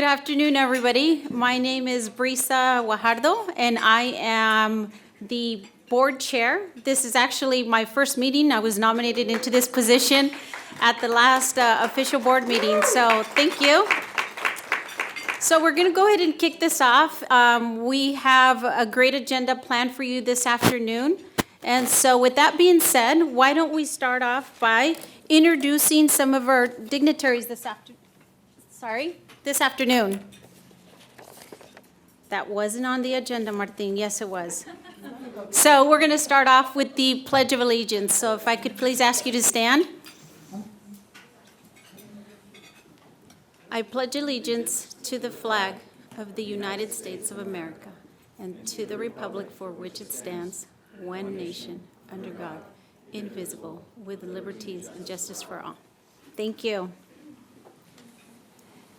Good afternoon, everybody. My name is Brisa Guajardo, and I am the board chair. This is actually my first meeting. I was nominated into this position at the last official board meeting, so thank you. So we're going to go ahead and kick this off. We have a great agenda planned for you this afternoon. And so with that being said, why don't we start off by introducing some of our dignitaries this afternoon. That wasn't on the agenda, Martin. Yes, it was. So we're going to start off with the Pledge of Allegiance. So if I could please ask you to stand. I pledge allegiance to the flag of the United States of America and to the republic for which it stands, one nation, under God, indivisible, with liberties and justice for all. Thank you.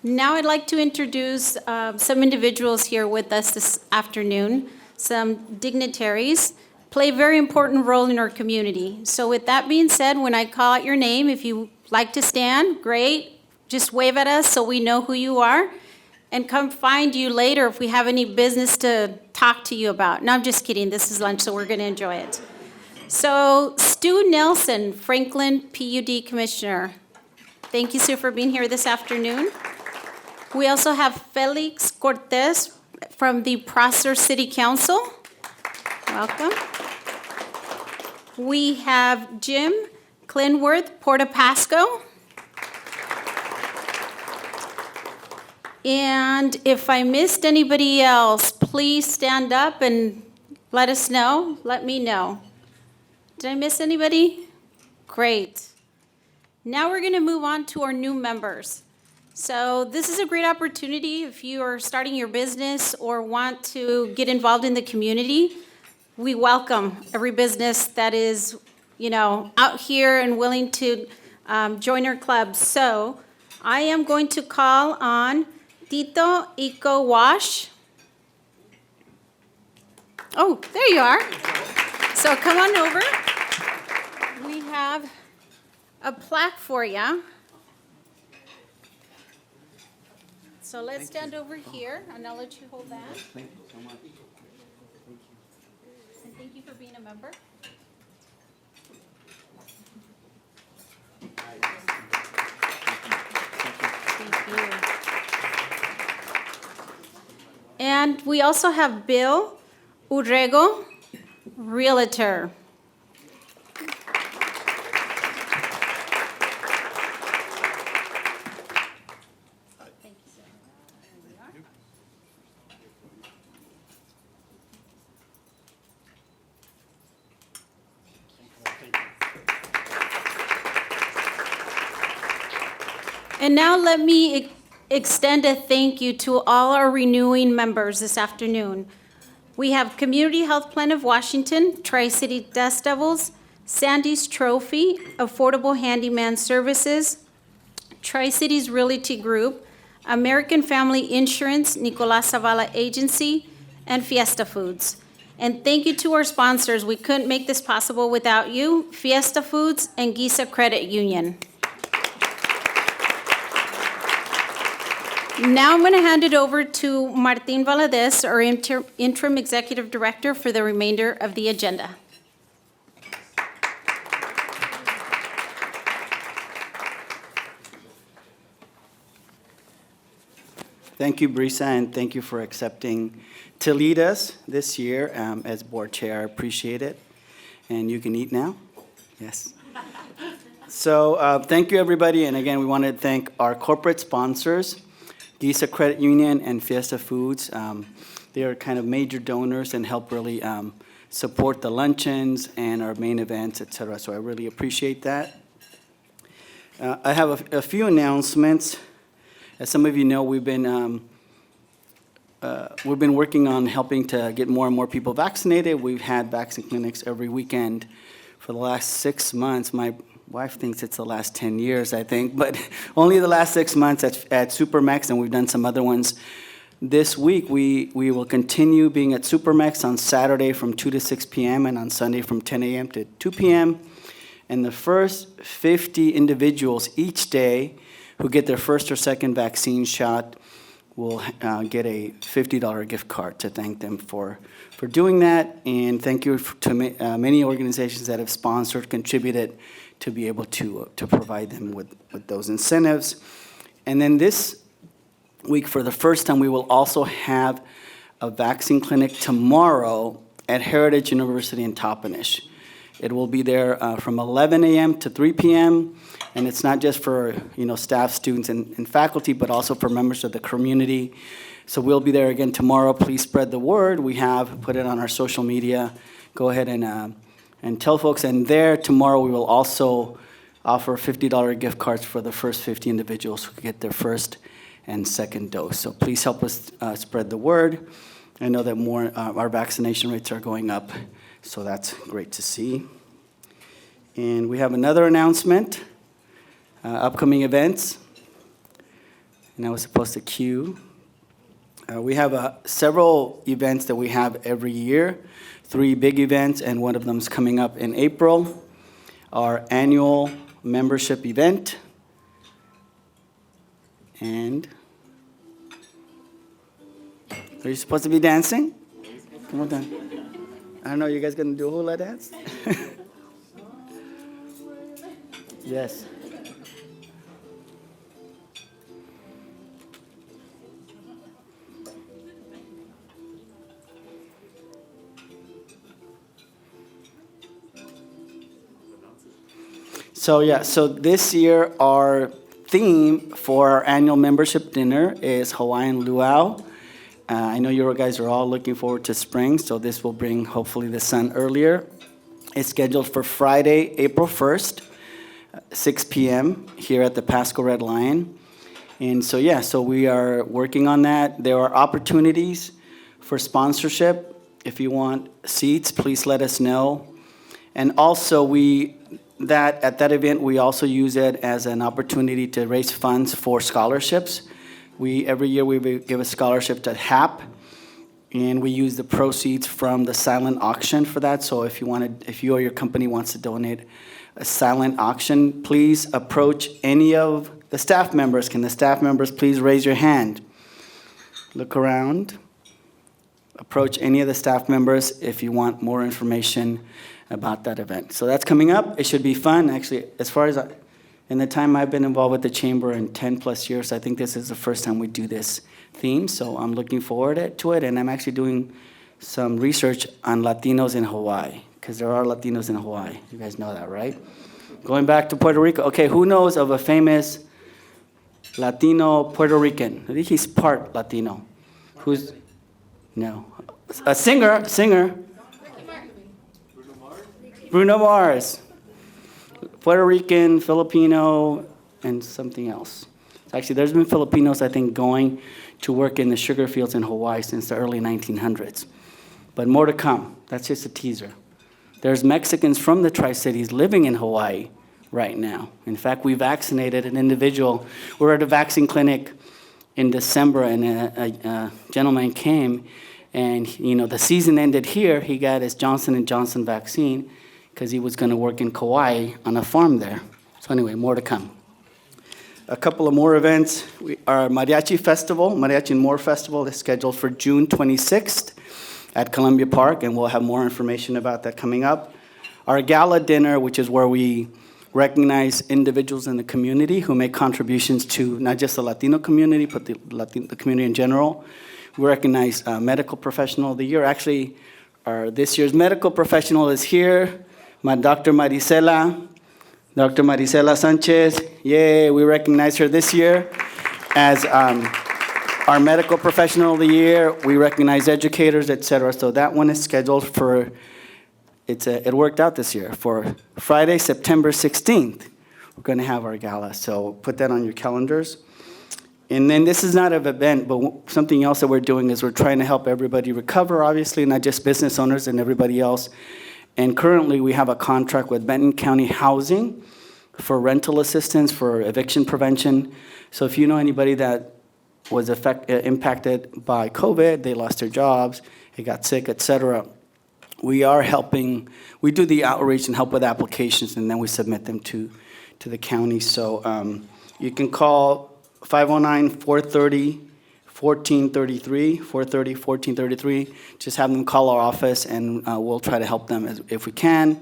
Now I'd like to introduce some individuals here with us this afternoon. Some dignitaries play a very important role in our community. So with that being said, when I call out your name, if you like to stand, great. Just wave at us so we know who you are and come find you later if we have any business to talk to you about. No, I'm just kidding. This is lunch, so we're going to enjoy it. So Stu Nelson, Franklin PUD Commissioner. Thank you, Sue, for being here this afternoon. We also have Felix Cortez from the Prosser City Council. Welcome. We have Jim Clinworth, Port of Pasco. And if I missed anybody else, please stand up and let us know. Let me know. Did I miss anybody? Great. Now we're going to move on to our new members. So this is a great opportunity if you are starting your business or want to get involved in the community. We welcome every business that is, out here and willing to join our club. So I am going to call on Tito Iko Wash. Oh, there you are. So come on over. We have a plaque for you. So let's stand over here, and I'll let you hold that. Thank you so much. And thank you for being a member. Thank you. And we also have Bill Urrego, Realtor. Thank you, sir. There we are. And now let me extend a thank you to all our renewing members this afternoon. We have Community Health Plan of Washington, Tri-City Dust Devils, Sandy's Trophy, Affordable Handyman Services, Tri-Cities Realty Group, American Family Insurance, Nicolas Zavala Agency, and Fiesta Foods. And thank you to our sponsors. We couldn't make this possible without you, Fiesta Foods and Giza Credit Union. Now I'm going to hand it over to Martin Valadez, our interim executive director, for the remainder of the agenda. Thank you, Brisa, and thank you for accepting to lead us this year as board chair. I appreciate it. And you can eat now? Yes. So thank you, everybody. And again, we want to thank our corporate sponsors, Giza Credit Union and Fiesta Foods. They are kind of major donors and help really support the luncheons and our main events, et cetera. So I really appreciate that. I have a few announcements. As some of you know, we've been working on helping to get more and more people vaccinated. We've had vaccine clinics every weekend for the last 6 months. My wife thinks it's the last 10 years, I think, but only the last 6 months at Supermex, and we've done some other ones. This week, we will continue being at Supermex on Saturday from 2 to 6 p.m. and on Sunday from 10 a.m. to 2 p.m. And the first 50 individuals each day who get their first or second vaccine shot will get a $50 gift card to thank them for doing that. And thank you to many organizations that have sponsored, contributed to be able to provide them with those incentives. And then this week, for the first time, we will also have a vaccine clinic tomorrow at Heritage University in Toppenish. It will be there from 11 a.m. to 3 p.m., and it's not just for staff, students, and faculty, but also for members of the community. So we'll be there again tomorrow. Please spread the word. We have put it on our social media. Go ahead and tell folks. And there tomorrow we will also offer $50 gift cards for the first 50 individuals who get their first and second dose. So please help us spread the word. I know that our vaccination rates are going up, so that's great to see. And we have another announcement, upcoming events. And I was supposed to cue. We have several events that we have every year, 3 big events, and one of them is coming up in April. Our annual membership event. And are you supposed to be dancing? Come on down. I don't know, you guys gonna do a hula dance? Yes. So this year our theme for our annual membership dinner is Hawaiian Luau. I know you guys are all looking forward to spring, so this will bring hopefully the sun earlier. It's scheduled for Friday, April 1st, 6 p.m. here at the Pasco Red Lion. And so we are working on that. There are opportunities for sponsorship. If you want seats, please let us know. And also at that event, we also use it as an opportunity to raise funds for scholarships. Every year we give a scholarship to HAP, and we use the proceeds from the silent auction for that. So if you or your company wants to donate a silent auction, please approach any of the staff members. Can the staff members please raise your hand? Look around. Approach any of the staff members if you want more information about that event. So that's coming up. It should be fun. Actually, as far as in the time I've been involved with the chamber in 10 plus years, I think this is the first time we do this theme. So I'm looking forward to it. And I'm actually doing some research on Latinos in Hawaii, because there are Latinos in Hawaii. You guys know that, right? Going back to Puerto Rico. Okay, who knows of a famous Latino Puerto Rican? I think he's part Latino. Who's? No. A singer. Bruno Mars. Puerto Rican, Filipino, and something else. Actually, there's been Filipinos, I think, going to work in the sugar fields in Hawaii since the early 1900s. But more to come. That's just a teaser. There's Mexicans from the Tri-Cities living in Hawaii right now. In fact, we vaccinated an individual. We were at a vaccine clinic in December, and a gentleman came, and the season ended here. He got his Johnson & Johnson vaccine because he was going to work in Kauai on a farm there. So anyway, more to come. A couple of more events. Our Mariachi and More Festival is scheduled for June 26th at Columbia Park, and we'll have more information about that coming up. Our gala dinner, which is where we recognize individuals in the community who make contributions to not just the Latino community, but the community in general. We recognize Medical Professional of the Year. Actually, this year's Medical Professional is here. Dr. Marisela Sanchez. Yay, we recognize her this year as our Medical Professional of the Year. We recognize educators, et cetera. So that one is scheduled for, it worked out this year, for Friday, September 16th. We're going to have our gala, so put that on your calendars. And then this is not an event, but something else that we're doing is we're trying to help everybody recover, obviously, not just business owners and everybody else. And currently, we have a contract with Benton County Housing for rental assistance, for eviction prevention. So if you know anybody that was impacted by COVID, they lost their jobs, they got sick, et cetera, we are helping. We do the outreach and help with applications, and then we submit them to the county. So you can call 509-430-4950 1433. Just have them call our office, and we'll try to help them if we can.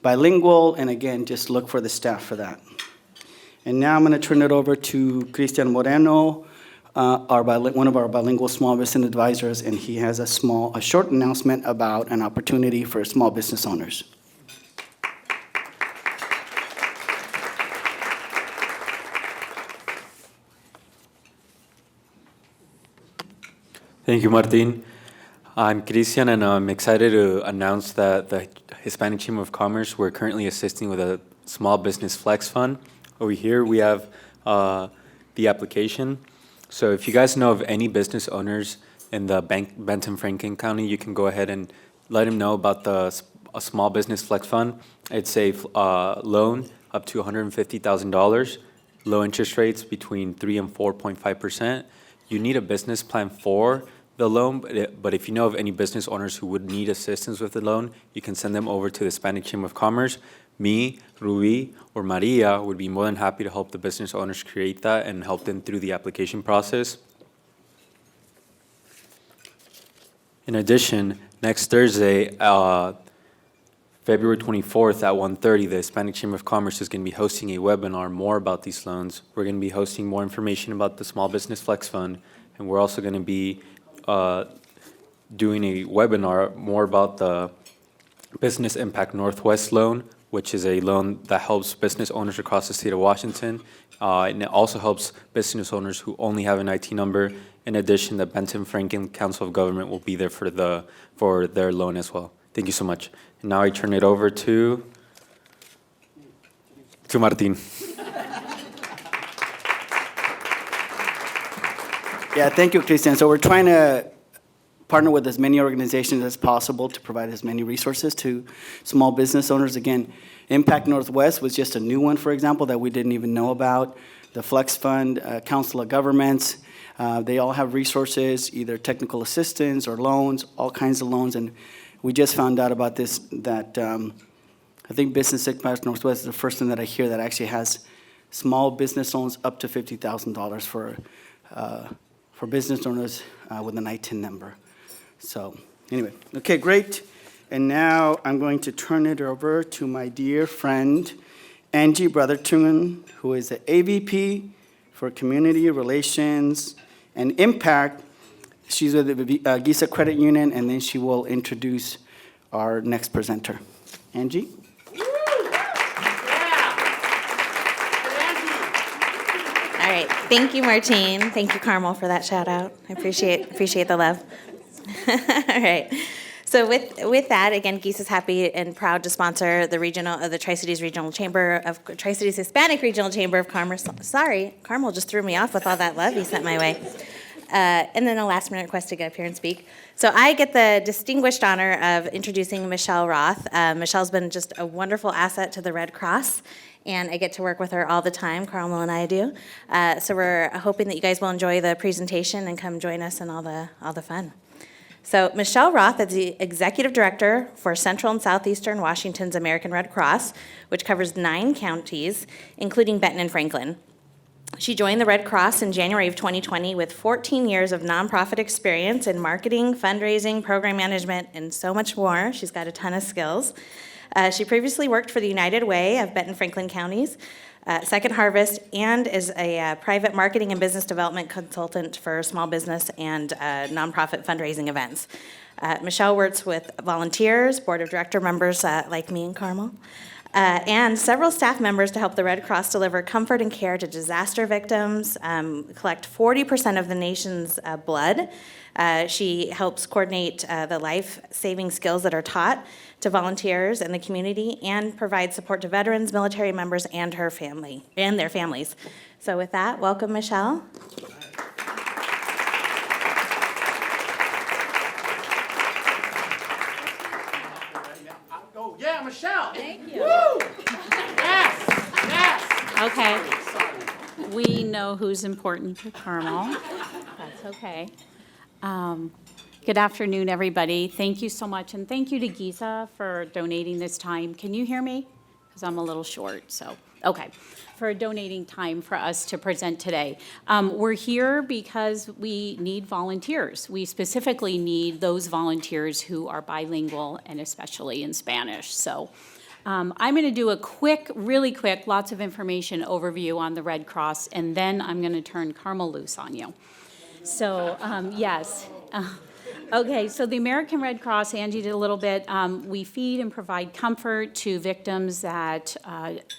Bilingual, and again, just look for the staff for that. And now I'm going to turn it over to Cristian Moreno, one of our bilingual small business advisors, and he has a short announcement about an opportunity for small business owners. Thank you, Martin. I'm Cristian, and I'm excited to announce that the Hispanic Chamber of Commerce, we're currently assisting with a small business flex fund. Over here, we have the application. So if you guys know of any business owners in the Benton, Franklin County, you can go ahead and let them know about a small business flex fund. It's a loan up to $150,000, low interest rates between 3 and 4.5%. You need a business plan for the loan, but if you know of any business owners who would need assistance with the loan, you can send them over to the Hispanic Chamber of Commerce. Me, Ruby, or Maria would be more than happy to help the business owners create that and help them through the application process. In addition, next Thursday, February 24th at 1:30, the Hispanic Chamber of Commerce is going to be hosting a webinar more about these loans. We're going to be hosting more information about the Small Business Flex Fund, and we're also going to be doing a webinar more about the Business Impact Northwest loan, which is a loan that helps business owners across the state of Washington. And it also helps business owners who only have an IT number. In addition, the Benton Franklin Council of Government will be there for their loan as well. Thank you so much. And now I turn it over to Martin. Yeah, thank you, Cristian. So we're trying to partner with as many organizations as possible to provide as many resources to small business owners. Again, Impact Northwest was just a new one, for example, that we didn't even know about. The Flex Fund, Council of Governments, they all have resources, either technical assistance or loans, all kinds of loans. And we just found out about this, that I think Business Impact Northwest is the first one that I hear that actually has small business loans up to $50,000 for business owners with an ITIN number. So anyway, okay, great. And now I'm going to turn it over to my dear friend, Angie Brotherton, who is the AVP for Community Relations and Impact. She's with the GISA Credit Union, and then she will introduce our next presenter. Angie? All right. Thank you, Martine. Thank you, Carmel, for that shout out. I appreciate the love. All right. So with that, again, GISA is happy and proud to sponsor the Tri-Cities Hispanic Regional Chamber of Commerce. Sorry, Carmel just threw me off with all that love he sent my way. And then a last-minute request to get up here and speak. So I get the distinguished honor of introducing Michelle Roth. Michelle's been just a wonderful asset to the Red Cross, and I get to work with her all the time. Carmel and I do. So we're hoping that you guys will enjoy the presentation and come join us in all the fun. So Michelle Roth is the Executive Director for Central and Southeastern Washington's American Red Cross, which covers 9 counties, including Benton and Franklin. She joined the Red Cross in January of 2020 with 14 years of nonprofit experience in marketing, fundraising, program management, and so much more. She's got a ton of skills. She previously worked for the United Way of Benton Franklin counties, Second Harvest, and is a private marketing and business development consultant for small business and nonprofit fundraising events. Michelle works with volunteers, board of director members like me and Carmel, and several staff members to help the Red Cross deliver comfort and care to disaster victims, collect 40% of the nation's blood. She helps coordinate the life-saving skills that are taught to volunteers in the community and provide support to veterans, military members, and her family and their families. So with that, welcome, Michelle. Oh, yeah, Michelle. Thank you. Woo! Yes. Okay. We know who's important to Carmel. That's okay. Good afternoon, everybody. Thank you so much, and thank you to GISA for donating this time. Can you hear me? Because I'm a little short, so Okay, for donating time for us to present today. We're here because we need volunteers. We specifically need those volunteers who are bilingual and especially in Spanish. So I'm going to do a quick, really quick, lots of information overview on the Red Cross, and then I'm going to turn Carmel loose on you. So, yes. Okay, so the American Red Cross, Angie did a little bit. We feed and provide comfort to victims that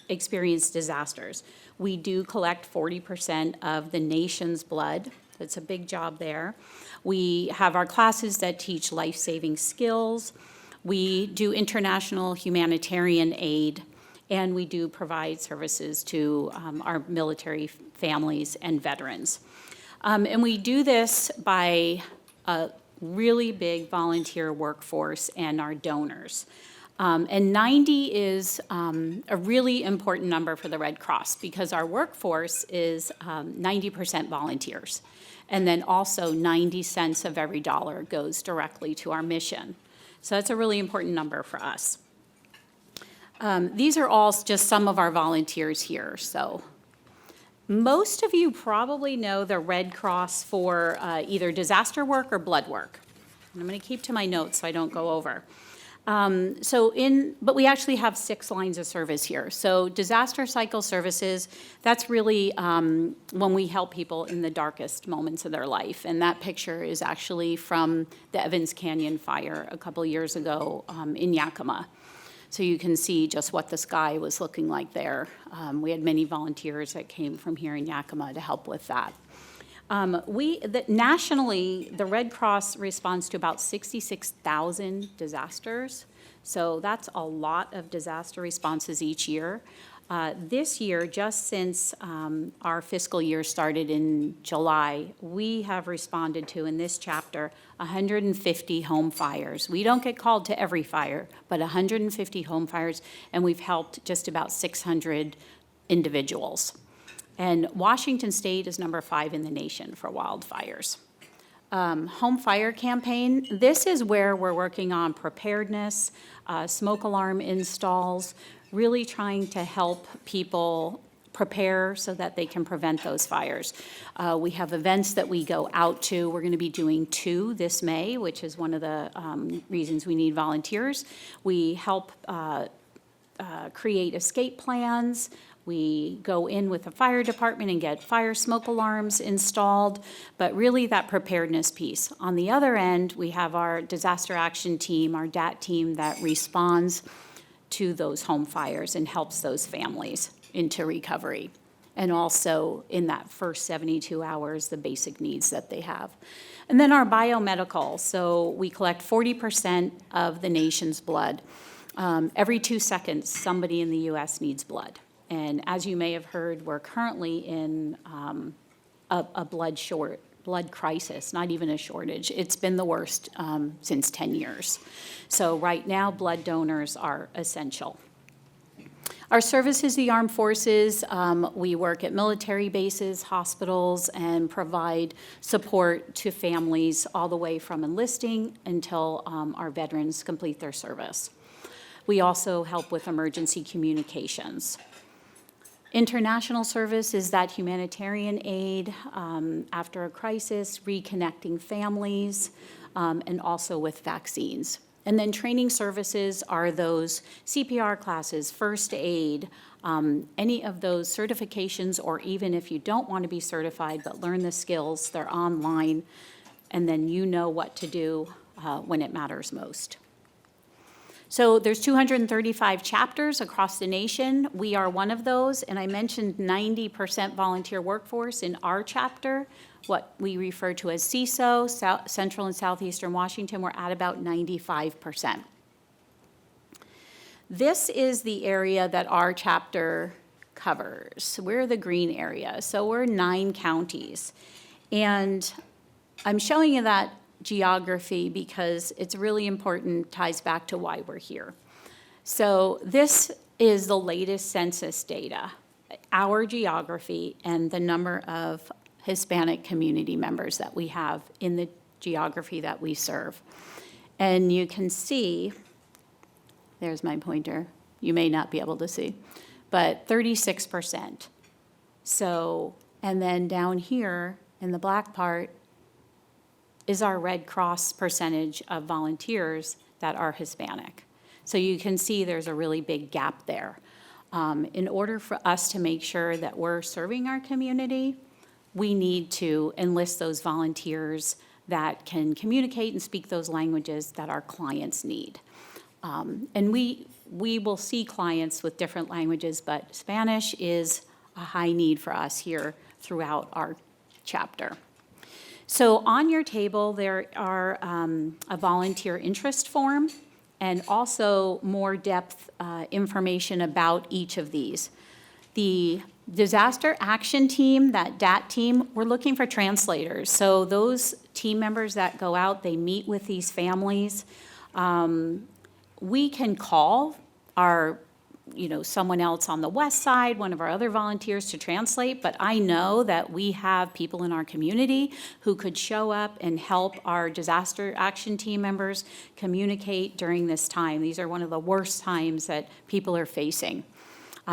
experience disasters. We do collect 40% of the nation's blood. It's a big job there. We have our classes that teach life-saving skills. We do international humanitarian aid, and we do provide services to our military families and veterans. And we do this by a really big volunteer workforce and our donors. And 90 is a really important number for the Red Cross because our workforce is 90% volunteers. And then also 90 cents of every dollar goes directly to our mission. So that's a really important number for us. These are all just some of our volunteers here. So most of you probably know the Red Cross for either disaster work or blood work. And I'm going to keep to my notes so I don't go over. But we actually have 6 lines of service here. So disaster cycle services, that's really when we help people in the darkest moments of their life. And that picture is actually from the Evans Canyon fire a couple years ago in Yakima. So you can see just what the sky was looking like there. We had many volunteers that came from here in Yakima to help with that. Nationally, the Red Cross responds to about 66,000 disasters. So that's a lot of disaster responses each year. This year, just since our fiscal year started in July, we have responded to, in this chapter, 150 home fires. We don't get called to every fire, but 150 home fires, and we've helped just about 600 individuals. And Washington State is number 5 in the nation for wildfires. Home fire campaign, this is where we're working on preparedness, smoke alarm installs, really trying to help people prepare so that they can prevent those fires. We have events that we go out to. We're going to be doing 2 this May, which is one of the reasons we need volunteers. We help create escape plans. We go in with the fire department and get fire smoke alarms installed, but really that preparedness piece. On the other end, we have our disaster action team, our DAT team that responds to those home fires and helps those families into recovery. And also in that first 72 hours, the basic needs that they have. And then our biomedical, so we collect 40% of the nation's blood. Every 2 seconds, somebody in the US needs blood. And as you may have heard, we're currently in a blood crisis, not even a shortage. It's been the worst since 10 years. So right now, blood donors are essential. Our service is the armed forces. We work at military bases, hospitals, and provide support to families all the way from enlisting until our veterans complete their service. We also help with emergency communications. International service is that humanitarian aid after a crisis, reconnecting families, and also with vaccines. And then training services are those CPR classes, first aid, any of those certifications, or even if you don't want to be certified but learn the skills, they're online, and then you know what to do when it matters most. So there's 235 chapters across the nation. We are one of those, and I mentioned 90% volunteer workforce in our chapter, what we refer to as CISO, Central and Southeastern Washington. We're at about 95%. This is the area that our chapter covers. We're the green area, so we're 9 counties. And I'm showing you that geography because it's really important, ties back to why we're here. So this is the latest census data, our geography, and the number of Hispanic community members that we have in the geography that we serve. And you can see, there's my pointer, you may not be able to see, but 36%. So, and then down here in the black part is our Red Cross percentage of volunteers that are Hispanic. So you can see there's a really big gap there. In order for us to make sure that we're serving our community, we need to enlist those volunteers that can communicate and speak those languages that our clients need. And we will see clients with different languages, but Spanish is a high need for us here throughout our chapter. So on your table, there are a volunteer interest form and also more depth information about each of these. The disaster action team, that DAT team, we're looking for translators. So those team members that go out, they meet with these families. We can call our, someone else on the west side, one of our other volunteers to translate, but I know that we have people in our community who could show up and help our disaster action team members communicate during this time. These are one of the worst times that people are facing.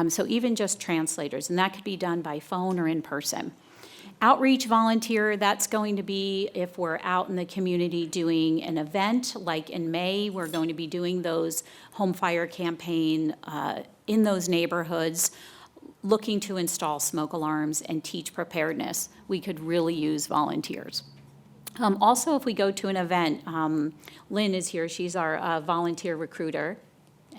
So even just translators, and that could be done by phone or in person. Outreach volunteer, that's going to be if we're out in the community doing an event, like in May, we're going to be doing those home fire campaign in those neighborhoods, looking to install smoke alarms and teach preparedness. We could really use volunteers. Also, if we go to an event, Lynn is here, she's our volunteer recruiter.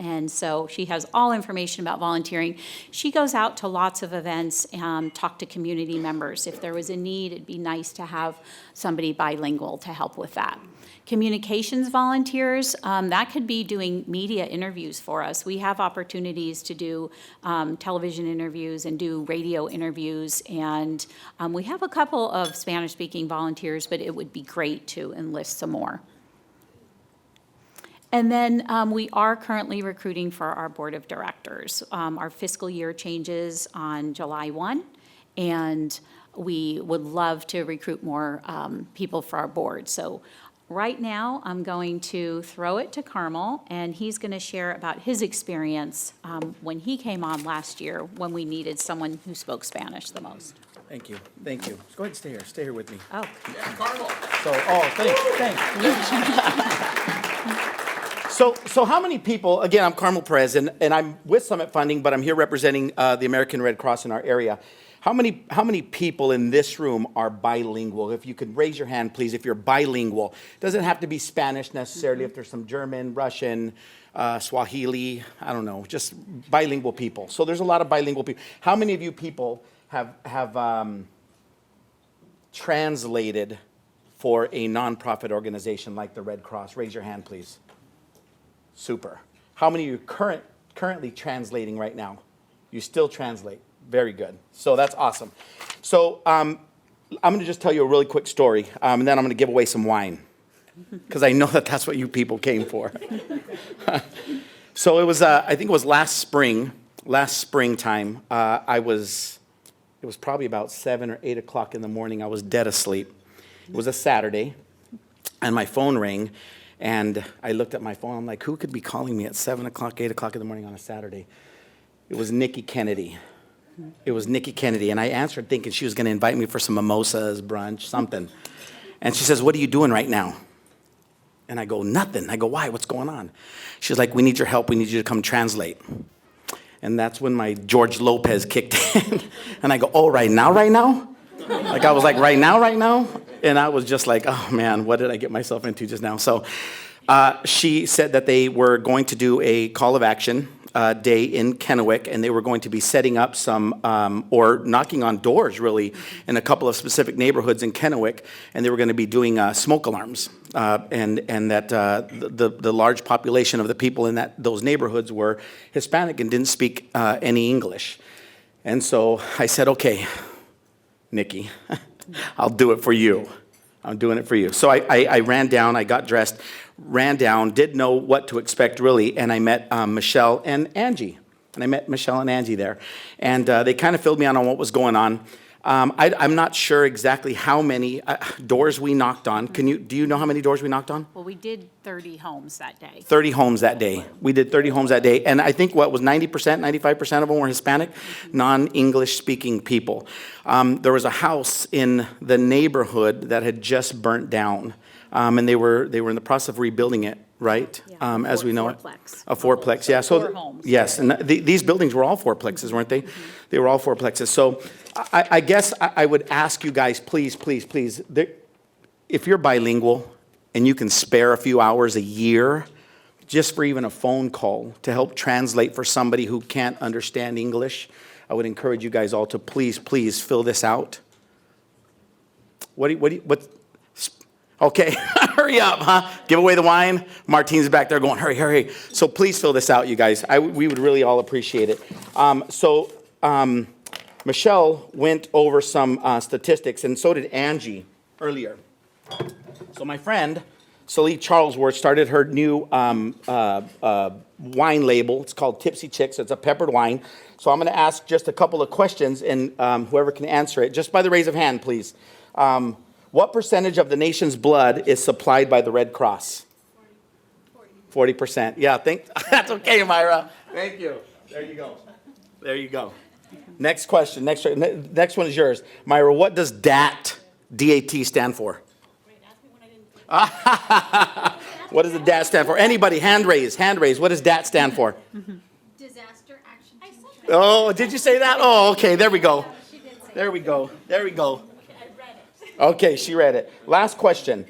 And so she has all information about volunteering. She goes out to lots of events and talk to community members. If there was a need, it'd be nice to have somebody bilingual to help with that. Communications volunteers, that could be doing media interviews for us. We have opportunities to do television interviews and do radio interviews. And we have a couple of Spanish-speaking volunteers, but it would be great to enlist some more. And then we are currently recruiting for our board of directors. Our fiscal year changes on July 1, and we would love to recruit more people for our board. So right now, I'm going to throw it to Carmel, and he's going to share about his experience when he came on last year when we needed someone who spoke Spanish the most. Thank you, thank you. Go ahead and stay here, stay here with me. Oh. Thanks. So how many people, again, I'm Carmel Perez, and I'm with Summit Funding, but I'm here representing the American Red Cross in our area. How many people in this room are bilingual? If you could raise your hand, please, if you're bilingual. Doesn't have to be Spanish necessarily, if there's some German, Russian, Swahili, I don't know, just bilingual people. So there's a lot of bilingual people. How many of you people have translated for a nonprofit organization like the Red Cross? Raise your hand, please. Super. How many of you currently translating right now? You still translate. Very good. So that's awesome. So I'm going to just tell you a really quick story, and then I'm going to give away some wine, because I know that that's what you people came for. So it was, I think it was last springtime. It was probably about 7 or 8 o'clock in the morning. I was dead asleep. It was a Saturday, and my phone rang. And I looked at my phone. I'm like, who could be calling me at 7 o'clock, 8 o'clock in the morning on a Saturday? It was Nikki Kennedy. It was Nikki Kennedy. And I answered thinking she was going to invite me for some mimosas, brunch, something. And she says, what are you doing right now? And I go, nothing. I go, why? What's going on? She's like, we need your help. We need you to come translate. And that's when my George Lopez kicked in. And I go, oh, right now? Like I was like, right now? And I was just like, oh man, what did I get myself into just now? So she said that they were going to do a call of action day in Kennewick, and they were going to be setting up some, or knocking on doors really, in a couple of specific neighborhoods in Kennewick, and they were going to be doing smoke alarms. And that the large population of the people in those neighborhoods were Hispanic and didn't speak any English. And so I said, okay, Nikki, I'll do it for you. I'm doing it for you. So I ran down, I got dressed, ran down, didn't know what to expect really, and I met Michelle and Angie. And I met Michelle and Angie there. And they kind of filled me in on what was going on. I'm not sure exactly how many doors we knocked on. Do you know how many doors we knocked on? Well, we did 30 homes that day. 30 homes that day. We did 30 homes that day. And I think what was 90%, 95% of them were Hispanic, non-English speaking people. There was a house in the neighborhood that had just burnt down. And they were in the process of rebuilding it, right? As we know it. Fourplex. A fourplex, yeah. So, 4 homes. yes, and these buildings were all fourplexes, weren't they? They were all fourplexes. So I guess I would ask you guys, please, if you're bilingual and you can spare a few hours a year, just for even a phone call to help translate for somebody who can't understand English, I would encourage you guys all to please fill this out. Okay, hurry up, huh? Give away the wine. Martine's back there going, hurry. So please fill this out, you guys. We would really all appreciate it. Michelle went over some statistics, and so did Angie earlier. So my friend, Salee Charlesworth, started her new wine label. It's called Tipsy Chicks. It's a peppered wine. So I'm going to ask just a couple of questions, and whoever can answer it, just by the raise of hand, please. What percentage of the nation's blood is supplied by the Red Cross? 40%. Yeah, that's okay, Myra. Thank you. There you go. Next question. Next one is yours. Myra, what does DAT, D-A-T, stand for? What does the DAT stand for? Anybody, hand raise. What does DAT stand for? Disaster action. Oh, did you say that? Oh, okay, there we go. There we go. Okay, she read it. Last question.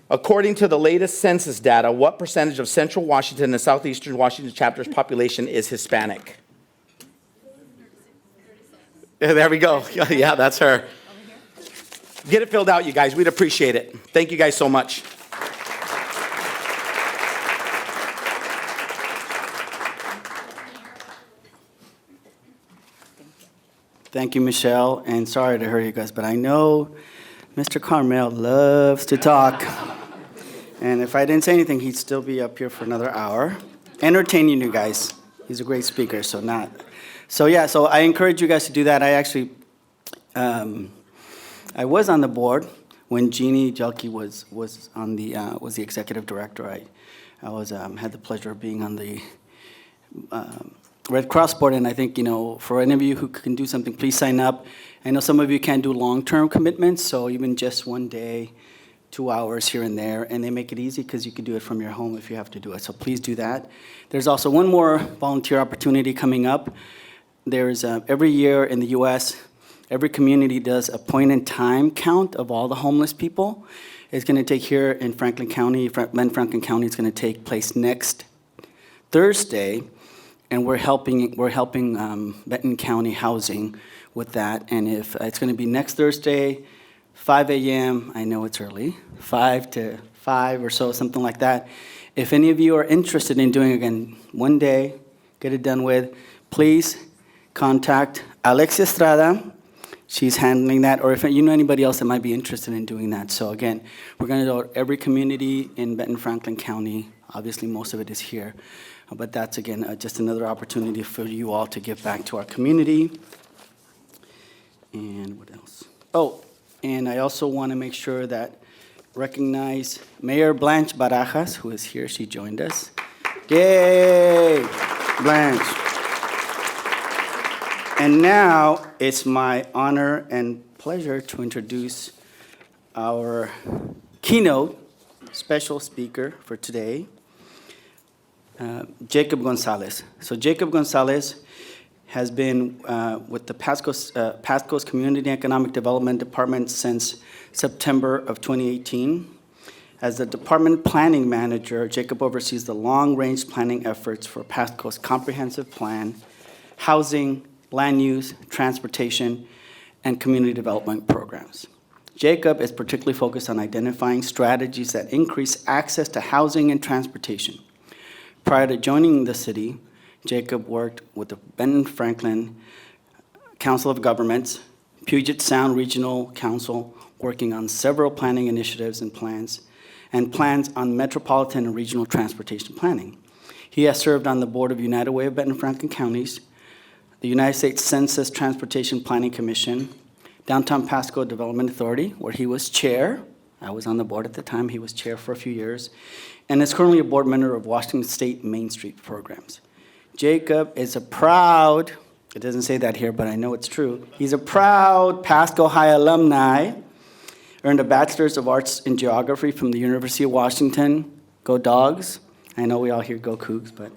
According to the latest census data, what percentage of Central Washington and Southeastern Washington chapter's population is Hispanic? There we go. Yeah, that's her. Get it filled out, you guys. We'd appreciate it. Thank you guys so much. Thank you, Michelle, and sorry to hurry you guys, but I know Mr. Carmel loves to talk. And if I didn't say anything, he'd still be up here for another hour, entertaining you guys. He's a great speaker, so I encourage you guys to do that. I actually, I was on the board when Jeannie Jelke was the executive director. I was had the pleasure of being on the Red Cross board, and I think, for any of you who can do something, please sign up. I know some of you can't do long-term commitments, so even just one day, 2 hours here and there, and they make it easy because you can do it from your home if you have to do it. So please do that. There's also one more volunteer opportunity coming up. There's every year in the U.S., every community does a point-in-time count of all the homeless people. It's going to take here in Franklin County, Franklin County. It's going to take place next Thursday. And we're helping Benton County Housing with that. And if it's going to be next Thursday, 5 a.m., I know it's early, 5 to 5 or so, something like that. If any of you are interested in doing, again, one day, get it done with, please contact Alexia Estrada. She's handling that. Or if you know anybody else that might be interested in doing that. So again, we're going to do every community in Benton, Franklin County. Obviously, most of it is here. But that's, again, just another opportunity for you all to give back to our community. And what else? Oh, and I also want to make sure that recognize Mayor Blanche Barajas, who is here. She joined us. Yay, Blanche. And now it's my honor and pleasure to introduce our keynote special speaker for today, Jacob Gonzalez. So Jacob Gonzalez has been with the Pasco's Community Economic Development Department since September of 2018. As the Department Planning Manager, Jacob oversees the long-range planning efforts for Pasco's comprehensive plan, housing, land use, transportation, and community development programs. Jacob is particularly focused on identifying strategies that increase access to housing and transportation. Prior to joining the city, Jacob worked with the Benton Franklin Council of Governments, Puget Sound Regional Council, working on several planning initiatives and plans on metropolitan and regional transportation planning. He has served on the board of United Way of Benton Franklin Counties, the United States Census Transportation Planning Commission, Downtown Pasco Development Authority, where he was chair. I was on the board at the time. He was chair for a few years, and is currently a board member of Washington State Main Street Programs. Jacob is a proud, it doesn't say that here, but I know it's true. He's a proud Pasco High alumni, earned a Bachelor's of Arts in Geography from the University of Washington. Go Dogs. I know we all hear Go Cougs, but.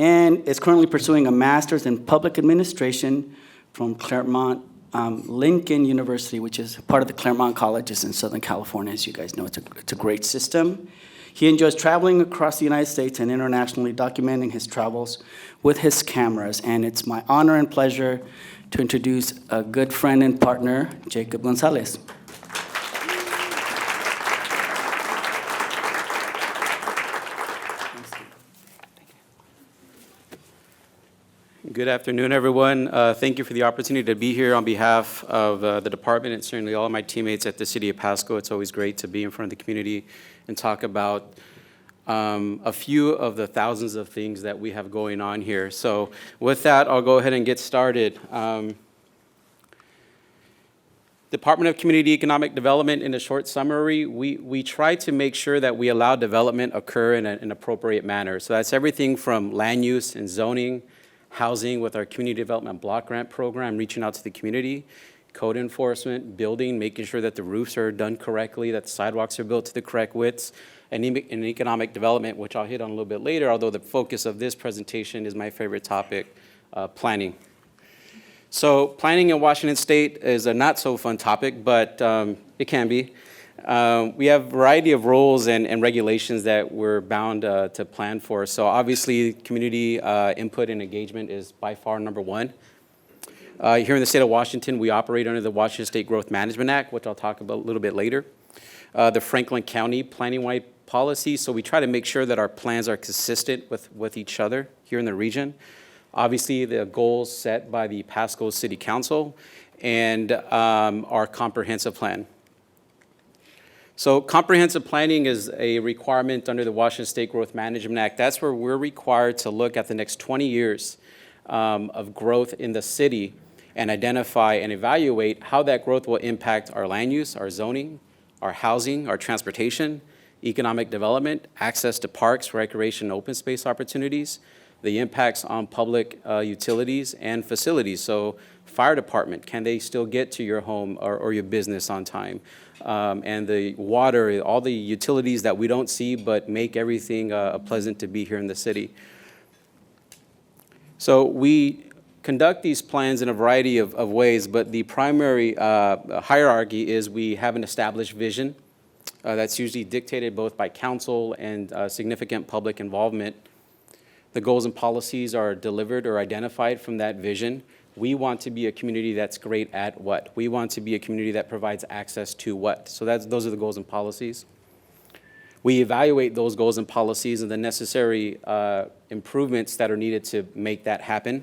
And is currently pursuing a master's in public administration from Claremont Lincoln University, which is part of the Claremont Colleges in Southern California. As you guys know, it's a great system. He enjoys traveling across the United States and internationally, documenting his travels with his cameras. And it's my honor and pleasure to introduce a good friend and partner, Jacob Gonzalez. Good afternoon, everyone. Thank you for the opportunity to be here on behalf of the department and certainly all of my teammates at the City of Pasco. It's always great to be in front of the community and talk about a few of the thousands of things that we have going on here. So with that, I'll go ahead and get started. Department of Community Economic Development, in a short summary, we try to make sure that we allow development occur in an appropriate manner. So that's everything from land use and zoning, housing with our community development block grant program, reaching out to the community, code enforcement, building, making sure that the roofs are done correctly, that the sidewalks are built to the correct widths, and in economic development, which I'll hit on a little bit later, although the focus of this presentation is my favorite topic, planning. So planning in Washington State is a not so fun topic, but it can be. We have a variety of rules and regulations that we're bound to plan for. So obviously, community input and engagement is by far number one. Here in the state of Washington, we operate under the Washington State Growth Management Act, which I'll talk about a little bit later. The Franklin County planning-wide policy, so we try to make sure that our plans are consistent with each other here in the region. Obviously, the goals set by the Pasco City Council and our comprehensive plan. So comprehensive planning is a requirement under the Washington State Growth Management Act. That's where we're required to look at the next 20 years of growth in the city and identify and evaluate how that growth will impact our land use, our zoning, our housing, our transportation, economic development, access to parks, recreation, and open space opportunities, the impacts on public utilities and facilities. So fire department, can they still get to your home or your business on time? And the water, all the utilities that we don't see but make everything pleasant to be here in the city. So we conduct these plans in a variety of ways, but the primary hierarchy is we have an established vision that's usually dictated both by council and significant public involvement. The goals and policies are delivered or identified from that vision. We want to be a community that's great at what? We want to be a community that provides access to what? So those are the goals and policies. We evaluate those goals and policies and the necessary improvements that are needed to make that happen.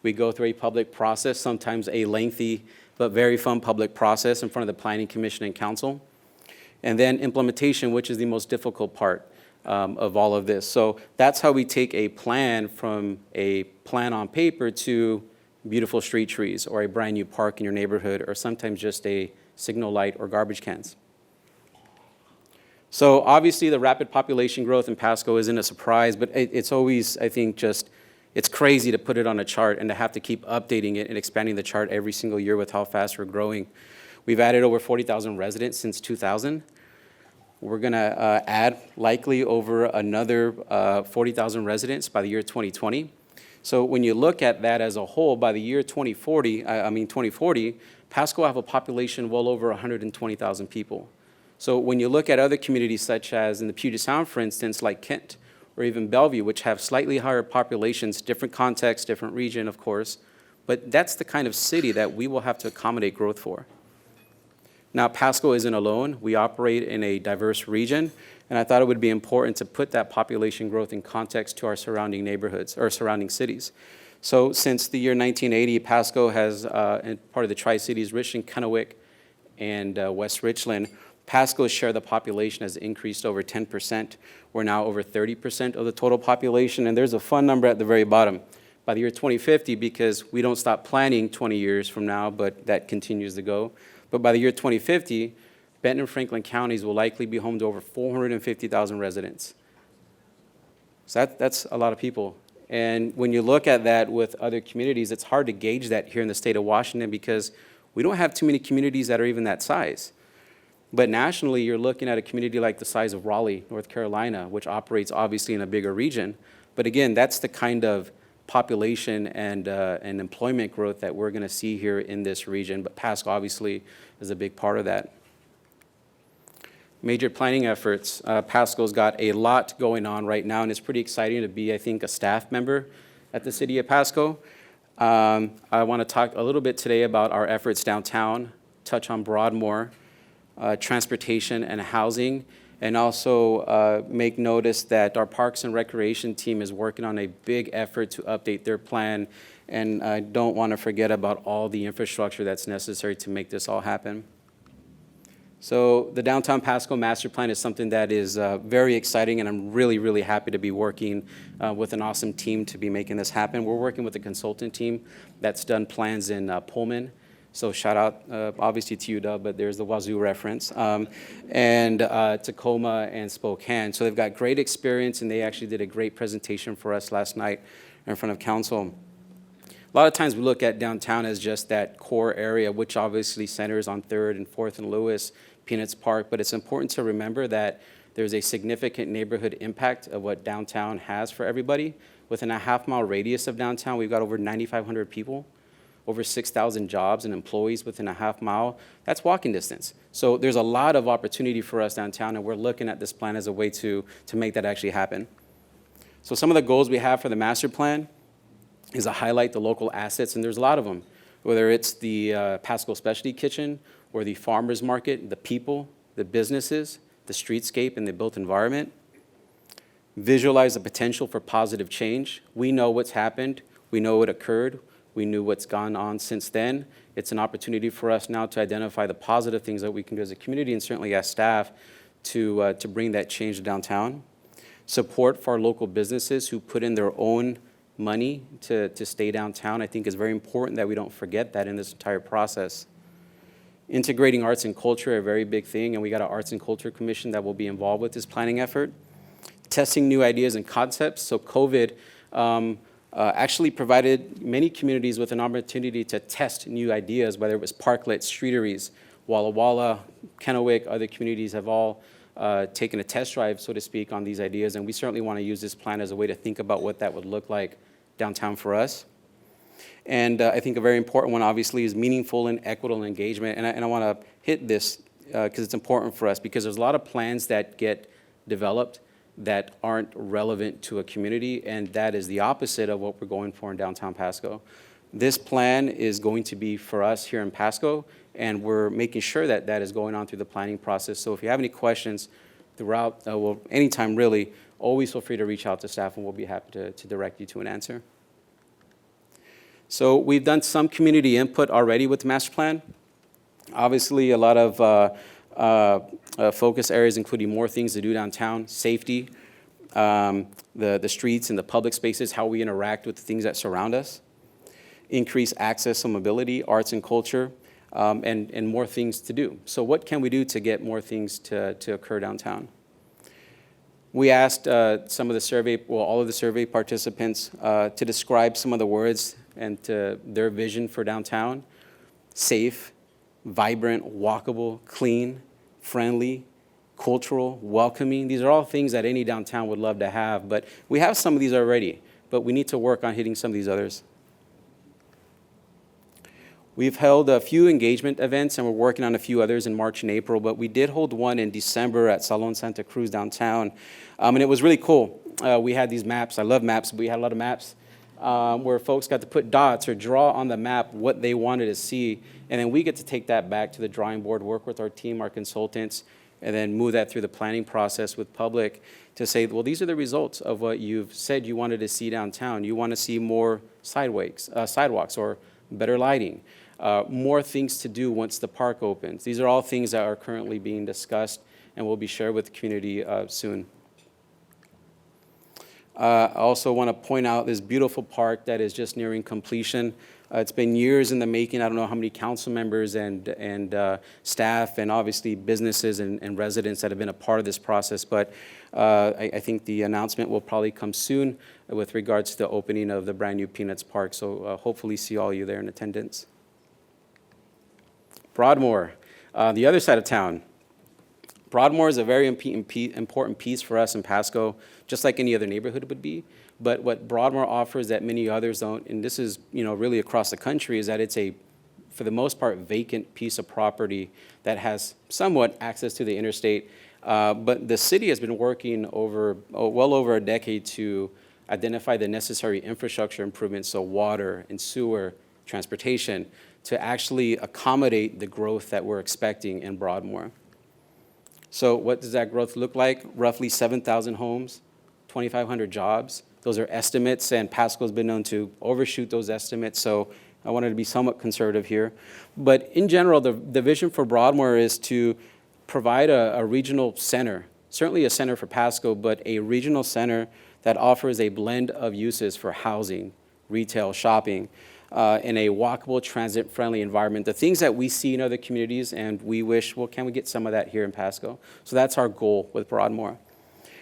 We go through a public process, sometimes a lengthy but very fun public process in front of the Planning Commission and Council. And then implementation, which is the most difficult part of all of this. So that's how we take a plan from a plan on paper to beautiful street trees or a brand new park in your neighborhood or sometimes just a signal light or garbage cans. So obviously the rapid population growth in Pasco isn't a surprise, but it's always, I think, it's crazy to put it on a chart and to have to keep updating it and expanding the chart every single year with how fast we're growing. We've added over 40,000 residents since 2000. We're gonna add likely over another 40,000 residents by the year 2020. So when you look at that as a whole, by the year 2040, Pasco will have a population well over 120,000 people. So when you look at other communities such as in the Puget Sound, for instance, like Kent or even Bellevue, which have slightly higher populations, different context, different region, of course, but that's the kind of city that we will have to accommodate growth for. Now, Pasco isn't alone. We operate in a diverse region, and I thought it would be important to put that population growth in context to our surrounding neighborhoods or surrounding cities. So since the year 1980, Pasco has, part of the Tri-Cities, Richland, Kennewick, and West Richland, Pasco's share of the population has increased over 10%. We're now over 30% of the total population, and there's a fun number at the very bottom. by the year 2050, because we don't stop planning 20 years from now, but that continues to go. But by the year 2050, Benton and Franklin counties will likely be home to over 450,000 residents. So that's a lot of people. And when you look at that with other communities, it's hard to gauge that here in the state of Washington because we don't have too many communities that are even that size. But nationally, you're looking at a community like the size of Raleigh, North Carolina, which operates obviously in a bigger region. But again, that's the kind of population and employment growth that we're going to see here in this region. But Pasco obviously is a big part of that. Major planning efforts. Pasco's got a lot going on right now, and it's pretty exciting to be, I think, a staff member at the city of Pasco. I want to talk a little bit today about our efforts downtown, touch on Broadmoor, transportation and housing, and also make notice that our Parks and Recreation team is working on a big effort to update their plan, and I don't want to forget about all the infrastructure that's necessary to make this all happen. So the Downtown Pasco Master Plan is something that is very exciting, and I'm really, really happy to be working with an awesome team to be making this happen. We're working with a consultant team that's done plans in Pullman. So shout out, obviously, to UW, but there's the Wazoo reference, and Tacoma and Spokane. So they've got great experience, and they actually did a great presentation for us last night in front of council. A lot of times we look at downtown as just that core area, which obviously centers on 3rd and 4th and Lewis, Peanuts Park, but it's important to remember that there's a significant neighborhood impact of what downtown has for everybody. Within a half-mile radius of downtown, we've got over 9,500 people, over 6,000 jobs and employees within a half mile. That's walking distance. So there's a lot of opportunity for us downtown, and we're looking at this plan as a way to make that actually happen. So some of the goals we have for the master plan is to highlight the local assets, and there's a lot of them, whether it's the Pasco Specialty Kitchen or the farmers market, the people, the businesses, the streetscape, and the built environment. Visualize the potential for positive change. We know what's happened. We know what occurred. We knew what's gone on since then. It's an opportunity for us now to identify the positive things that we can do as a community and certainly as staff to bring that change to downtown. Support for our local businesses who put in their own money to stay downtown. I think is very important that we don't forget that in this entire process. Integrating arts and culture, a very big thing, and we got an Arts and Culture Commission that will be involved with this planning effort. Testing new ideas and concepts. So COVID actually provided many communities with an opportunity to test new ideas, whether it was parklets, streeteries, Walla Walla, Kennewick, other communities have all taken a test drive, so to speak, on these ideas, and we certainly want to use this plan as a way to think about what that would look like downtown for us. And I think a very important one, obviously, is meaningful and equitable engagement, and I want to hit this because it's important for us, because there's a lot of plans that get developed that aren't relevant to a community, and that is the opposite of what we're going for in downtown Pasco. This plan is going to be for us here in Pasco, and we're making sure that that is going on through the planning process. So if you have any questions throughout, well, anytime really, always feel free to reach out to staff, and we'll be happy to direct you to an answer. So we've done some community input already with the master plan. Obviously, a lot of focus areas, including more things to do downtown, safety, the streets and the public spaces, how we interact with the things that surround us, increase access and mobility, arts and culture, and more things to do. So what can we do to get more things to occur downtown? We asked some of the survey, well, all of the survey participants to describe some of the words and to their vision for downtown: safe, vibrant, walkable, clean, friendly, cultural, welcoming. These are all things that any downtown would love to have, but we have some of these already, but we need to work on hitting some of these others. We've held a few engagement events, and we're working on a few others in March and April, but we did hold one in December at Salon Santa Cruz downtown, and it was really cool. We had these maps. I love maps, but we had a lot of maps where folks got to put dots or draw on the map what they wanted to see, and then we get to take that back to the drawing board, work with our team, our consultants, and then move that through the planning process with public to say, well, these are the results of what you've said you wanted to see downtown. You want to see more sidewalks or better lighting, more things to do once the park opens. These are all things that are currently being discussed and will be shared with the community soon. I also want to point out this beautiful park that is just nearing completion. It's been years in the making. I don't know how many council members and staff and obviously businesses and residents that have been a part of this process, but I think the announcement will probably come soon with regards to the opening of the brand-new Peanuts Park, so hopefully see all you there in attendance. Broadmoor, the other side of town. Broadmoor is a very important piece for us in Pasco, just like any other neighborhood would be. But what Broadmoor offers that many others don't, and this is really across the country, is that it's a, for the most part, vacant piece of property that has somewhat access to the interstate. But the city has been working well over a decade to identify the necessary infrastructure improvements, so water and sewer, transportation, to actually accommodate the growth that we're expecting in Broadmoor. So what does that growth look like? Roughly 7,000 homes, 2,500 jobs. Those are estimates, and Pasco's been known to overshoot those estimates, so I wanted to be somewhat conservative here. But in general, the vision for Broadmoor is to provide a regional center, certainly a center for Pasco, but a regional center that offers a blend of uses for housing, retail, shopping, in a walkable, transit-friendly environment. The things that we see in other communities, and we wish, well, can we get some of that here in Pasco? So that's our goal with Broadmoor.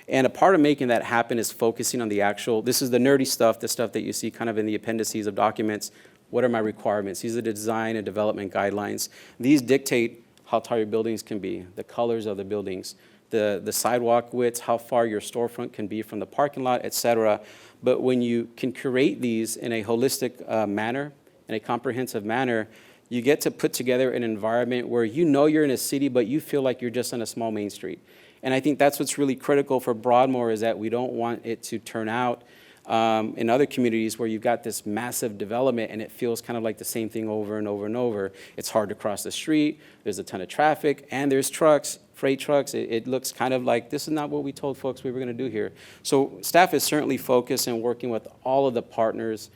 And a part of making that happen is focusing on the actual, this is the nerdy stuff, the stuff that you see kind of in the appendices of documents. What are my requirements? These are the design and development guidelines. These dictate how tall your buildings can be, the colors of the buildings, the sidewalk widths, how far your storefront can be from the parking lot, et cetera. But when you can curate these in a holistic manner, in a comprehensive manner, you get to put together an environment where you're in a city, but you feel like you're just on a small main street. And I think that's what's really critical for Broadmoor, is that we don't want it to turn out in other communities where you've got this massive development and it feels kind of like the same thing over and over and over. It's hard to cross the street, there's a ton of traffic, and there's trucks, freight trucks. It looks kind of like this is not what we told folks we were going to do here. So staff is certainly focused and working with all of the partners,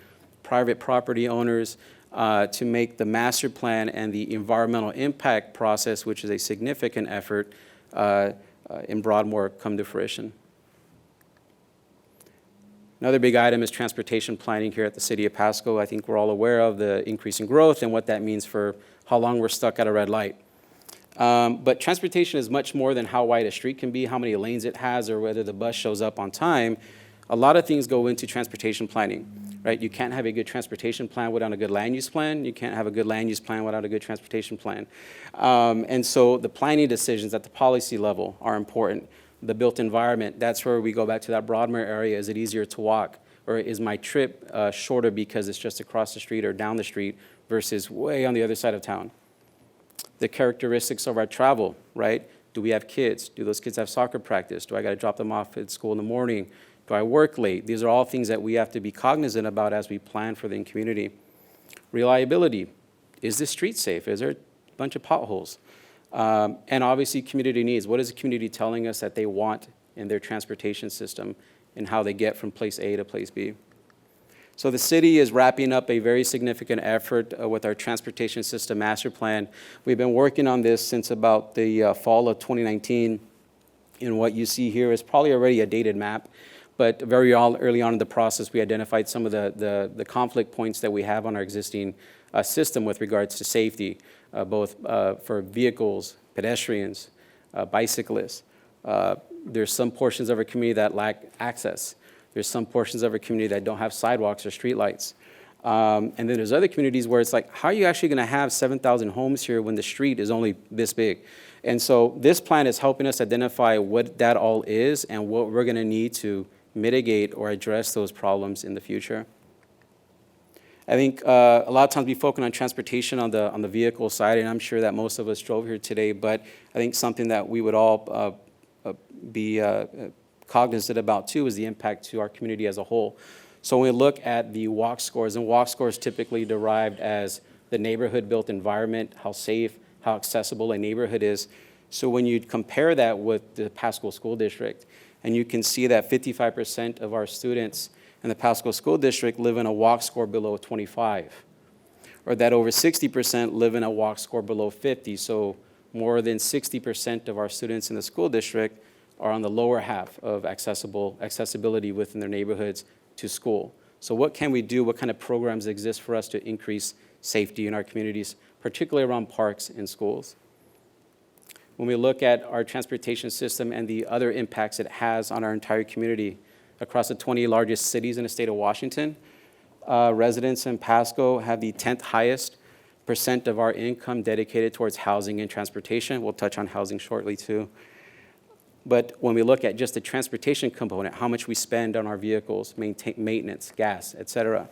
private property owners, to make the master plan and the environmental impact process, which is a significant effort, in Broadmoor, come to fruition. Another big item is transportation planning here at the City of Pasco. I think we're all aware of the increasing growth and what that means for how long we're stuck at a red light. But transportation is much more than how wide a street can be, how many lanes it has, or whether the bus shows up on time. A lot of things go into transportation planning, right? You can't have a good transportation plan without a good land use plan. You can't have a good land use plan without a good transportation plan. And so the planning decisions at the policy level are important. The built environment, that's where we go back to that Broadmoor area. Is it easier to walk? Or is my trip shorter because it's just across the street or down the street versus way on the other side of town? The characteristics of our travel, right? Do we have kids? Do those kids have soccer practice? Do I got to drop them off at school in the morning? Do I work late? These are all things that we have to be cognizant about as we plan for the community. Reliability. Is this street safe? Is there a bunch of potholes? And obviously community needs. What is the community telling us that they want in their transportation system and how they get from place A to place B? So the city is wrapping up a very significant effort with our transportation system master plan. We've been working on this since about the fall of 2019. And what you see here is probably already a dated map. But very early on in the process, we identified some of the conflict points that we have on our existing system with regards to safety, both for vehicles, pedestrians, bicyclists. There's some portions of our community that lack access. There's some portions of our community that don't have sidewalks or streetlights. And then there's other communities where it's like, how are you actually going to have 7,000 homes here when the street is only this big? And so this plan is helping us identify what that all is and what we're going to need to mitigate or address those problems in the future. I think a lot of times we focus on transportation on the vehicle side, and I'm sure that most of us drove here today, but I think something that we would all be cognizant about too is the impact to our community as a whole. So when we look at the walk scores, and walk scores typically derived as the neighborhood built environment, how safe, how accessible a neighborhood is. So when you compare that with the Pasco School District, and you can see that 55% of our students in the Pasco School District live in a walk score below 25, or that over 60% live in a walk score below 50. So more than 60% of our students in the school district are on the lower half of accessibility within their neighborhoods to school. So what can we do? What kind of programs exist for us to increase safety in our communities, particularly around parks and schools? When we look at our transportation system and the other impacts it has on our entire community, across the 20 largest cities in the state of Washington, residents in Pasco have the 10th highest percent of our income dedicated towards housing and transportation. We'll touch on housing shortly too. But when we look at just the transportation component, how much we spend on our vehicles, maintenance, gas, et cetera,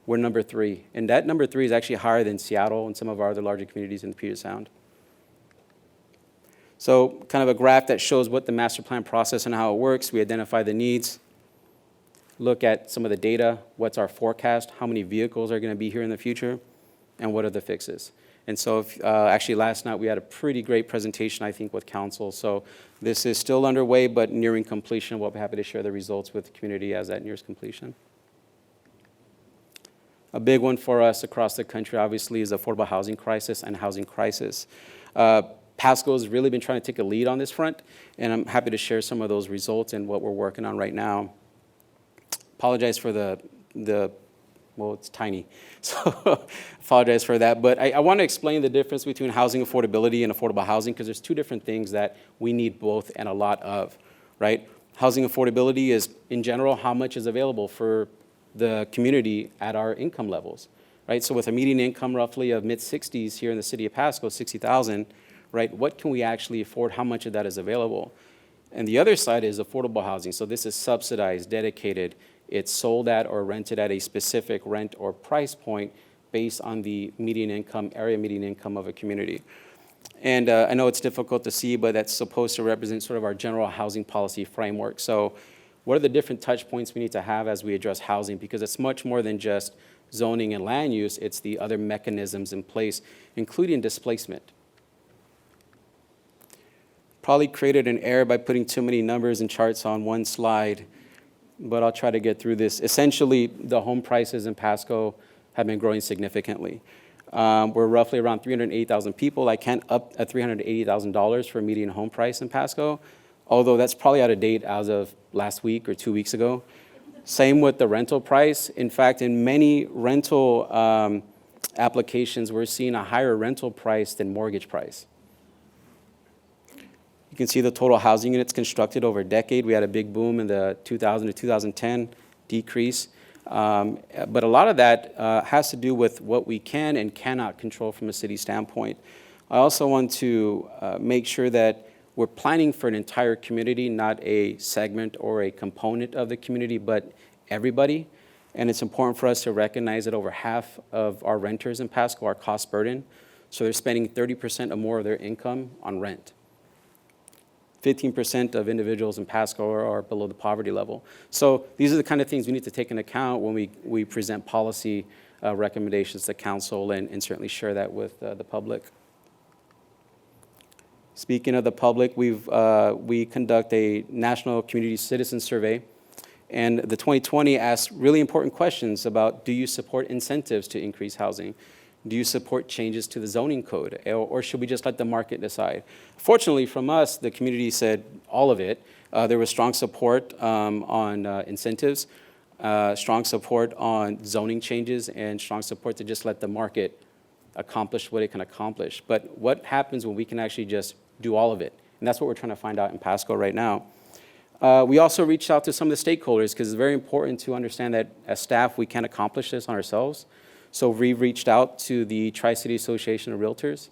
we're number 3. And that number 3 is actually higher than Seattle and some of our other larger communities in the Puget Sound. So kind of a graph that shows what the master plan process and how it works. We identify the needs, look at some of the data, what's our forecast, how many vehicles are going to be here in the future, and what are the fixes. And so actually last night we had a pretty great presentation, I think, with council. So this is still underway, but nearing completion. We'll be happy to share the results with the community as that nears completion. A big one for us across the country, obviously, is the affordable housing crisis and housing crisis. Pasco has really been trying to take a lead on this front, and I'm happy to share some of those results and what we're working on right now. Apologize for well, it's tiny, so apologize for that. But I want to explain the difference between housing affordability and affordable housing, because there's two different things that we need both and a lot of, right? Housing affordability is, in general, how much is available for the community at our income levels, right? So with a median income roughly of mid-60s here in the city of Pasco, 60,000, right? What can we actually afford? How much of that is available? And the other side is affordable housing. So this is subsidized, dedicated. It's sold at or rented at a specific rent or price point based on the median income, area median income of a community. And I know it's difficult to see, but that's supposed to represent sort of our general housing policy framework. So what are the different touch points we need to have as we address housing? Because it's much more than just zoning and land use. It's the other mechanisms in place, including displacement. Probably created an error by putting too many numbers and charts on one slide, but I'll try to get through this. Essentially, the home prices in Pasco have been growing significantly. We're roughly around 380,000 people. I can't up at $380,000 for a median home price in Pasco, although that's probably out of date as of last week or 2 weeks ago. Same with the rental price. In fact, in many rental applications, we're seeing a higher rental price than mortgage price. You can see the total housing units constructed over a decade. We had a big boom in the 2000 to 2010, decrease. But a lot of that has to do with what we can and cannot control from a city standpoint. I also want to make sure that we're planning for an entire community, not a segment or a component of the community, but everybody. And it's important for us to recognize that over half of our renters in Pasco are cost burden. So they're spending 30% or more of their income on rent. 15% of individuals in Pasco are below the poverty level. So these are the kind of things we need to take into account when we present policy recommendations to council and certainly share that with the public. Speaking of the public, we conduct a national community citizen survey, and the 2020 asked really important questions about: do you support incentives to increase housing? Do you support changes to the zoning code, or should we just let the market decide? Fortunately, from us, the community said all of it. There was strong support on incentives, strong support on zoning changes, and strong support to just let the market accomplish what it can accomplish. But what happens when we can actually just do all of it? And that's what we're trying to find out in Pasco right now. We also reached out to some of the stakeholders, because it's very important to understand that as staff, we can't accomplish this on ourselves. So we reached out to the Tri-City Association of Realtors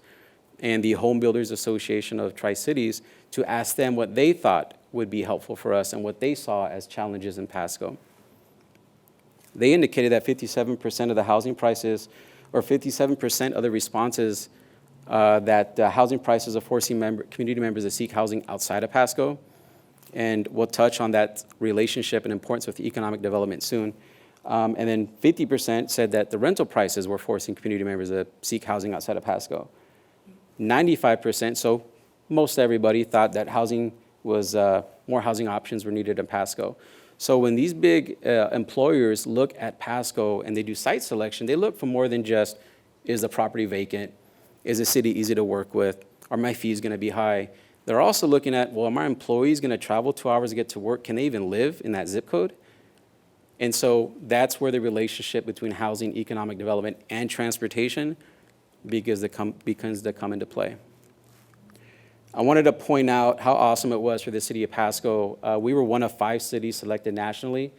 and the Home Builders Association of Tri-Cities to ask them what they thought would be helpful for us and what they saw as challenges in Pasco. They indicated that 57% of the housing prices, or 57% of the responses that housing prices are forcing community members to seek housing outside of Pasco. And we'll touch on that relationship and importance with economic development soon. And then 50% said that the rental prices were forcing community members to seek housing outside of Pasco. 95%, so most everybody, thought that housing was, more housing options were needed in Pasco. So when these big employers look at Pasco and they do site selection, they look for more than just, is the property vacant? Is the city easy to work with? Are my fees going to be high? They're also looking at, well, are my employees going to travel 2 hours to get to work? Can they even live in that zip code? And so that's where the relationship between housing, economic development, and transportation begins to come into play. I wanted to point out how awesome it was for the city of Pasco. We were one of 5 cities selected nationally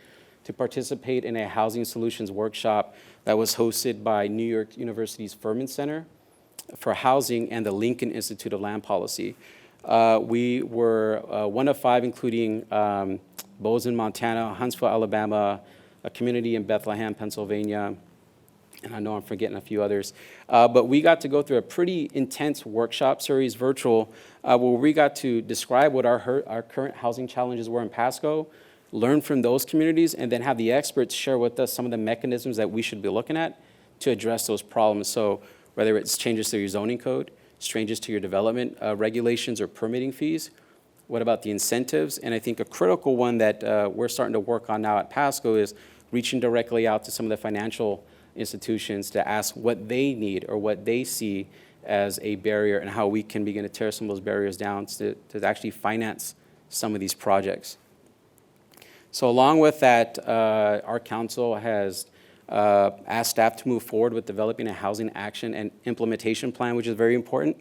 to participate in a housing solutions workshop that was hosted by New York University's Furman Center for Housing and the Lincoln Institute of Land Policy. We were one of 5, including Bozeman, Montana, Huntsville, Alabama, a community in Bethlehem, Pennsylvania, and I know I'm forgetting a few others. But we got to go through a pretty intense workshop series, virtual, where we got to describe what our current housing challenges were in Pasco, learn from those communities, and then have the experts share with us some of the mechanisms that we should be looking at to address those problems. So whether it's changes to your zoning code, changes to your development regulations or permitting fees, what about the incentives? And I think a critical one that we're starting to work on now at Pasco is reaching directly out to some of the financial institutions to ask what they need or what they see as a barrier and how we can begin to tear some of those barriers down to actually finance some of these projects. So along with that, our council has asked staff to move forward with developing a housing action and implementation plan, which is very important.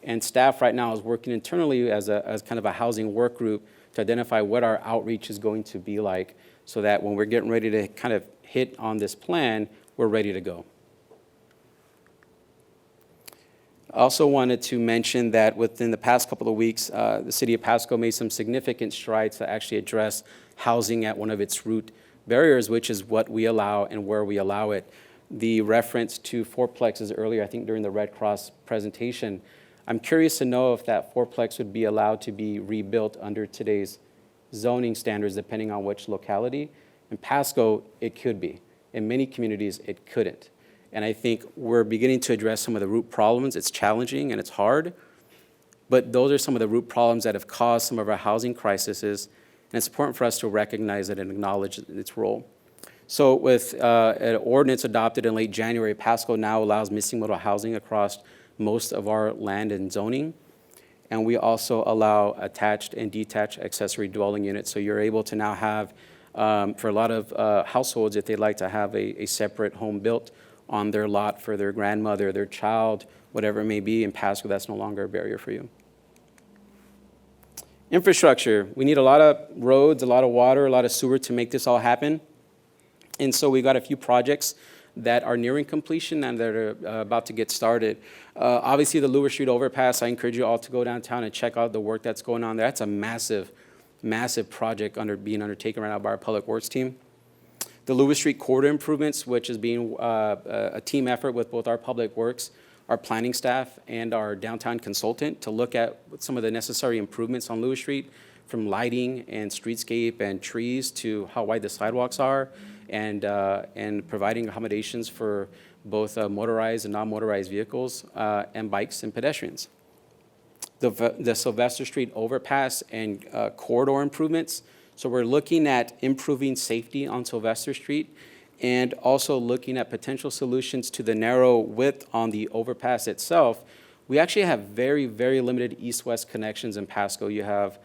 And staff right now is working internally as kind of a housing work group to identify what our outreach is going to be like so that when we're getting ready to kind of hit on this plan, we're ready to go. I also wanted to mention that within the past couple of weeks, the city of Pasco made some significant strides to actually address housing at one of its root barriers, which is what we allow and where we allow it. The reference to fourplexes earlier, I think during the Red Cross presentation, I'm curious to know if that fourplex would be allowed to be rebuilt under today's zoning standards, depending on which locality. In Pasco, it could be. In many communities, it couldn't. And I think we're beginning to address some of the root problems. It's challenging and it's hard, but those are some of the root problems that have caused some of our housing crises, and it's important for us to recognize it and acknowledge its role. So with an ordinance adopted in late January, Pasco now allows missing middle housing across most of our land and zoning. And we also allow attached and detached accessory dwelling units. So you're able to now have, for a lot of households, if they'd like to have a separate home built on their lot for their grandmother, their child, whatever it may be, in Pasco, that's no longer a barrier for you. Infrastructure. We need a lot of roads, a lot of water, a lot of sewer to make this all happen. And so we've got a few projects that are nearing completion and that are about to get started. Obviously, the Louvre Street Overpass, I encourage you all to go downtown and check out the work that's going on there. That's a massive, massive project being undertaken right now by our Public Works team. The Louvre Street corridor improvements, which is being a team effort with both our Public Works, our planning staff, and our downtown consultant to look at some of the necessary improvements on Louvre Street, from lighting and streetscape and trees to how wide the sidewalks are, and providing accommodations for both motorized and non-motorized vehicles and bikes and pedestrians. The Sylvester Street Overpass and corridor improvements. So we're looking at improving safety on Sylvester Street and also looking at potential solutions to the narrow width on the overpass itself. We actually have very, very limited east-west connections in Pasco. You have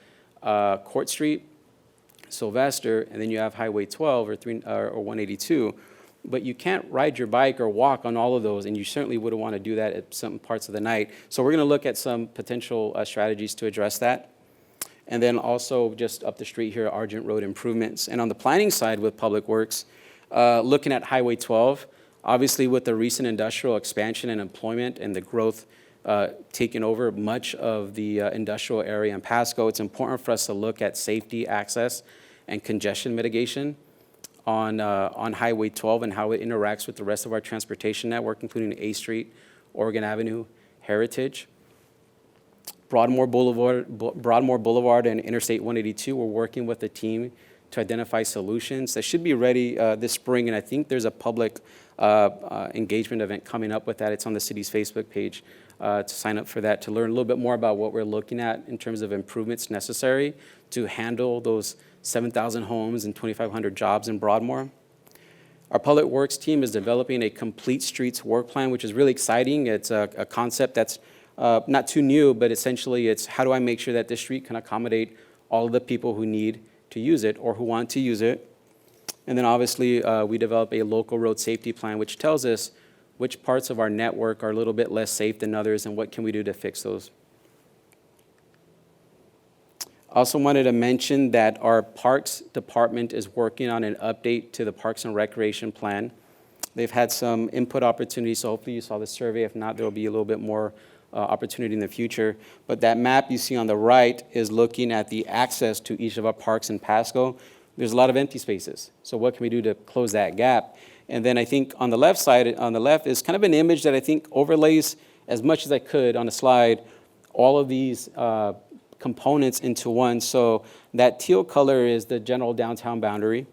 Court Street, Sylvester, and then you have Highway 12 or 182. But you can't ride your bike or walk on all of those, and you certainly wouldn't want to do that at some parts of the night. So we're going to look at some potential strategies to address that. And then also just up the street here, Argent Road improvements. And on the planning side with Public Works, looking at Highway 12, obviously with the recent industrial expansion and employment and the growth taking over much of the industrial area in Pasco, it's important for us to look at safety, access, and congestion mitigation on Highway 12 and how it interacts with the rest of our transportation network, including A Street, Oregon Avenue, Heritage. Broadmoor Boulevard and Interstate 182, we're working with the team to identify solutions that should be ready this spring, and I think there's a public engagement event coming up with that. It's on the city's Facebook page to sign up for that, to learn a little bit more about what we're looking at in terms of improvements necessary to handle those 7,000 homes and 2,500 jobs in Broadmoor. Our Public Works team is developing a complete streets work plan, which is really exciting. It's a concept that's not too new, but essentially it's how do I make sure that this street can accommodate all of the people who need to use it or who want to use it. And then obviously we develop a local road safety plan, which tells us which parts of our network are a little bit less safe than others and what can we do to fix those. I also wanted to mention that our Parks Department is working on an update to the Parks and Recreation Plan. They've had some input opportunities, so hopefully you saw the survey. If not, there will be a little bit more opportunity in the future. But that map you see on the right is looking at the access to each of our parks in Pasco. There's a lot of empty spaces. So what can we do to close that gap? And then I think on the left side, on the left is kind of an image that I think overlays as much as I could on a slide, all of these components into one. So that teal color is the general downtown boundary.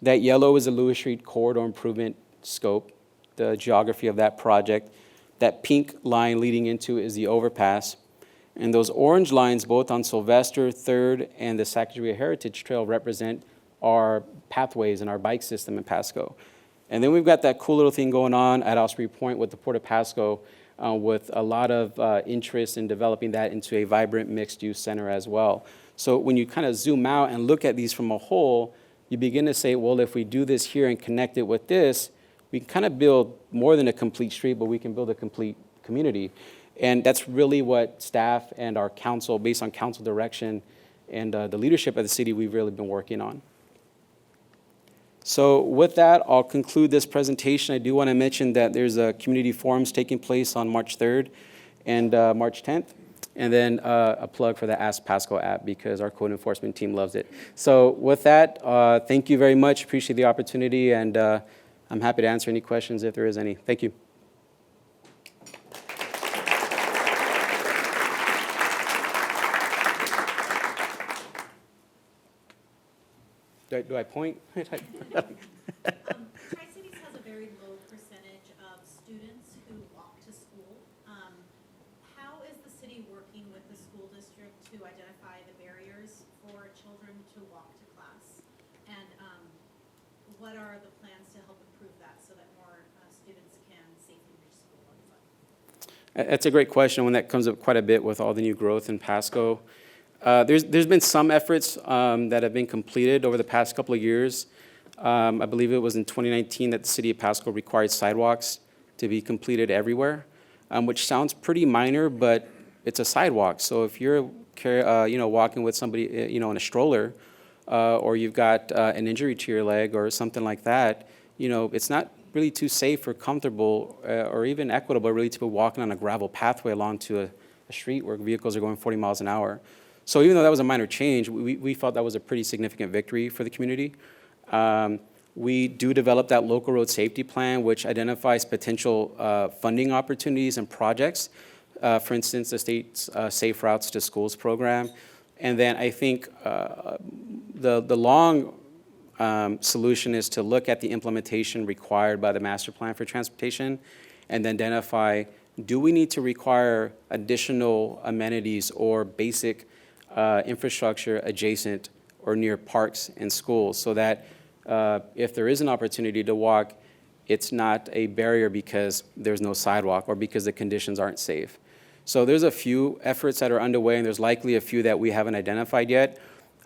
That yellow is the Lewis Street corridor improvement scope, the geography of that project. That pink line leading into is the overpass. And those orange lines, both on Sylvester, 3rd, and the Sacagawea Heritage Trail, represent our pathways and our bike system in Pasco. And then we've got that cool little thing going on at Osprey Point with the Port of Pasco, with a lot of interest in developing that into a vibrant mixed-use center as well. So when you kind of zoom out and look at these from a whole, you begin to say, well, if we do this here and connect it with this, we can kind of build more than a complete street, but we can build a complete community. And that's really what staff and our council, based on council direction and the leadership of the city, we've really been working on. So with that, I'll conclude this presentation. I do want to mention that there's a community forums taking place on March 3rd and March 10th. And then a plug for the Ask Pasco app because our code enforcement team loves it. So with that, thank you very much. Appreciate the opportunity, and I'm happy to answer any questions if there is any. Thank you. Do I point? Tri-Cities has a very low percentage of students who walk to school. How is the city working with the school district to identify the barriers for children to walk to class? And what are the plans to help improve that so that more students can safely reach school on foot? That's a great question, one that comes up quite a bit with all the new growth in Pasco. There's been some efforts that have been completed over the past couple of years. I believe it was in 2019 that the city of Pasco required sidewalks to be completed everywhere, which sounds pretty minor, but it's a sidewalk. So if you're walking with somebody in a stroller, or you've got an injury to your leg or something like that, it's not really too safe or comfortable or even equitable really to be walking on a gravel pathway along to a street where vehicles are going 40 miles an hour. So even though that was a minor change, we felt that was a pretty significant victory for the community. We do develop that local road safety plan, which identifies potential funding opportunities and projects. For instance, the state's Safe Routes to Schools program. And then I think the long solution is to look at the implementation required by the master plan for transportation and then identify, do we need to require additional amenities or basic infrastructure adjacent or near parks and schools so that if there is an opportunity to walk, it's not a barrier because there's no sidewalk or because the conditions aren't safe. So there's a few efforts that are underway, and there's likely a few that we haven't identified yet.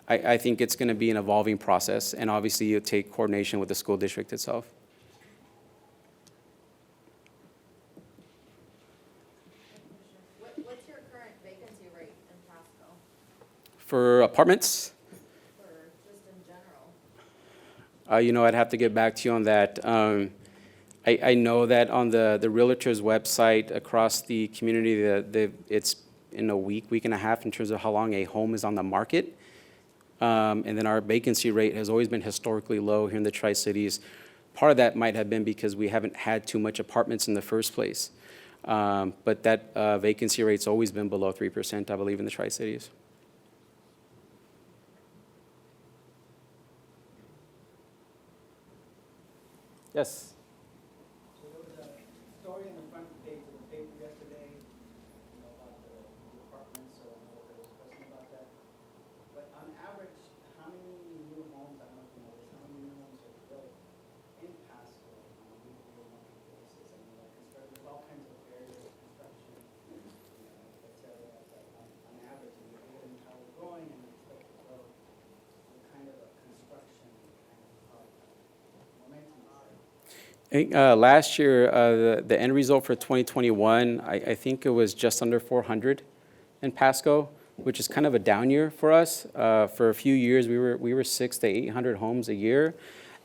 I think it's going to be an evolving process, and obviously it'll take coordination with the school district itself. What's your current vacancy rate in Pasco For apartments, for just in general? I'd have to get back to you on that. I know that on the realtor's website across the community, it's in a week and a half in terms of how long a home is on the market. And then our vacancy rate has always been historically low here in the Tri-Cities. Part of that might have been because we haven't had too much apartments in the first place. But that vacancy rate's always been below 3%, I believe, in the Tri-Cities. Yes? So there was a story in the front page of the paper yesterday, about the apartments, so I know there was a question about that. But on average, how many new homes, I don't know if you know this, how many new homes are built in Pasco on a weekly or monthly basis? I mean, there's all kinds of barriers to construction. Last year, the end result for 2021, I think it was just under 400 in Pasco, which is kind of a down year for us. For a few years, we were 600 to 800 homes a year.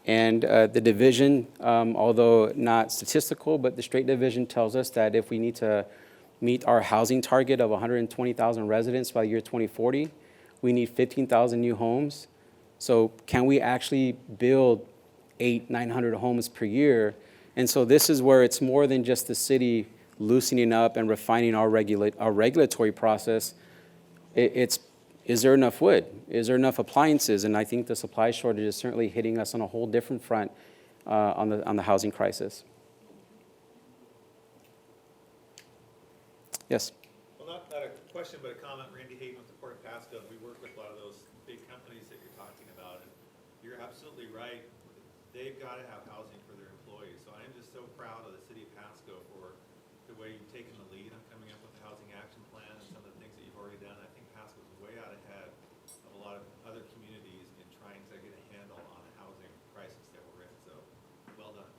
And the division, although not statistical, but the straight division tells us that if we need to meet our housing target of 120,000 residents by the year 2040, we need 15,000 new homes. So can we actually build 900 homes per year? And so this is where it's more than just the city loosening up and refining our regulatory process. Is there enough wood? Is there enough appliances? And I think the supply shortage is certainly hitting us on a whole different front on the housing crisis. Yes? Well, not a question, but a comment. Randy Hayden with the Port of Pasco. We work with a lot of those big companies that you're talking about, and you're absolutely right. They've got to have housing for their employees. So I am just so proud of the city of Pasco for the way you've taken the lead on coming up with the housing action plan and some of the things that you've already done. I think Pasco's way out ahead of a lot of other communities in trying to get a handle on the housing crisis that we're in. So well done.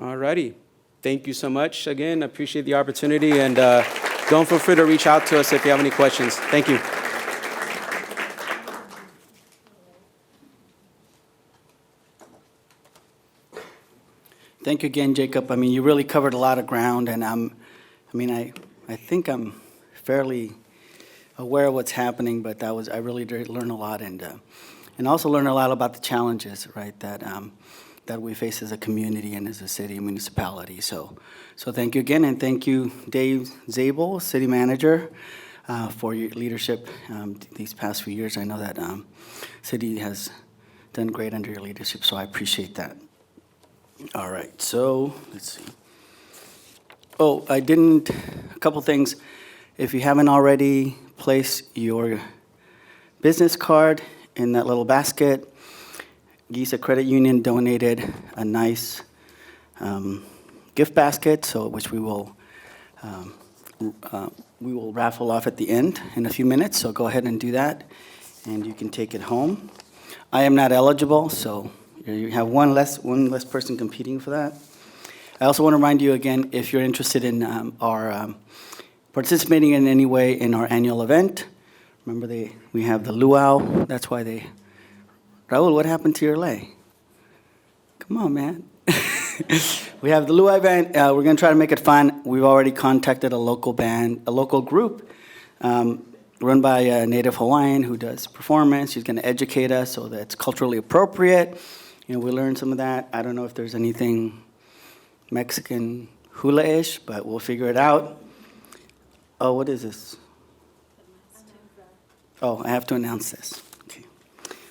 All righty. Thank you so much. Again, appreciate the opportunity, and don't feel free to reach out to us if you have any questions. Thank you. Thank you again, Jacob. I mean, you really covered a lot of ground, and I think I'm fairly aware of what's happening, but I really did learn a lot, and also learn a lot about the challenges, right, that we face as a community and as a city and municipality. So thank you again, and thank you, Dave Zabel, City Manager, for your leadership these past few years. I know that city has done great under your leadership, so I appreciate that. All right, so let's see. Oh, a couple things. If you haven't already placed your business card in that little basket, Giza Credit Union donated a nice gift basket, which we will raffle off at the end in a few minutes. So go ahead and do that, and you can take it home. I am not eligible, so you have one less person competing for that. I also want to remind you again, if you're interested in our participating in any way in our annual event, remember we have the luau. That's why Raul, what happened to your leg? Come on, man. We have the luau event. We're going to try to make it fun. We've already contacted a local group run by a native Hawaiian who does performance. She's going to educate us so that it's culturally appropriate. We learned some of that. I don't know if there's anything Mexican hula-ish, but we'll figure it out. Oh, what is this? Oh, I have to announce this. Okay.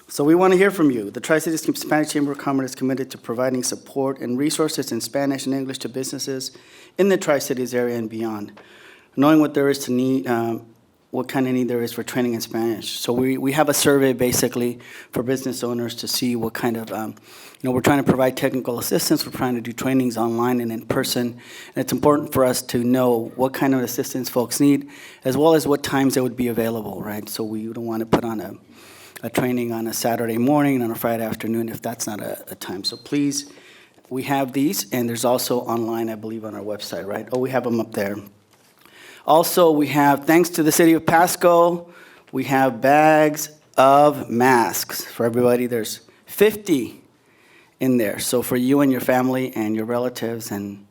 So we want to hear from you. The Tri-Cities Hispanic Chamber of Commerce is committed to providing support and resources in Spanish and English to businesses in the Tri-Cities area and beyond, knowing what there is to need, what kind of need there is for training in Spanish. So we have a survey basically for business owners to see what kind of, we're trying to provide technical assistance, we're trying to do trainings online and in person, and it's important for us to know what kind of assistance folks need, as well as what times they would be available, right? So we don't want to put on a training on a Saturday morning and on a Friday afternoon if that's not a time. So please, we have these, and there's also online, I believe, on our website, right? Oh, we have them up there. Also, we have, thanks to the city of Pasco, we have bags of masks for everybody. There's 50 in there. So for you and your family and your relatives and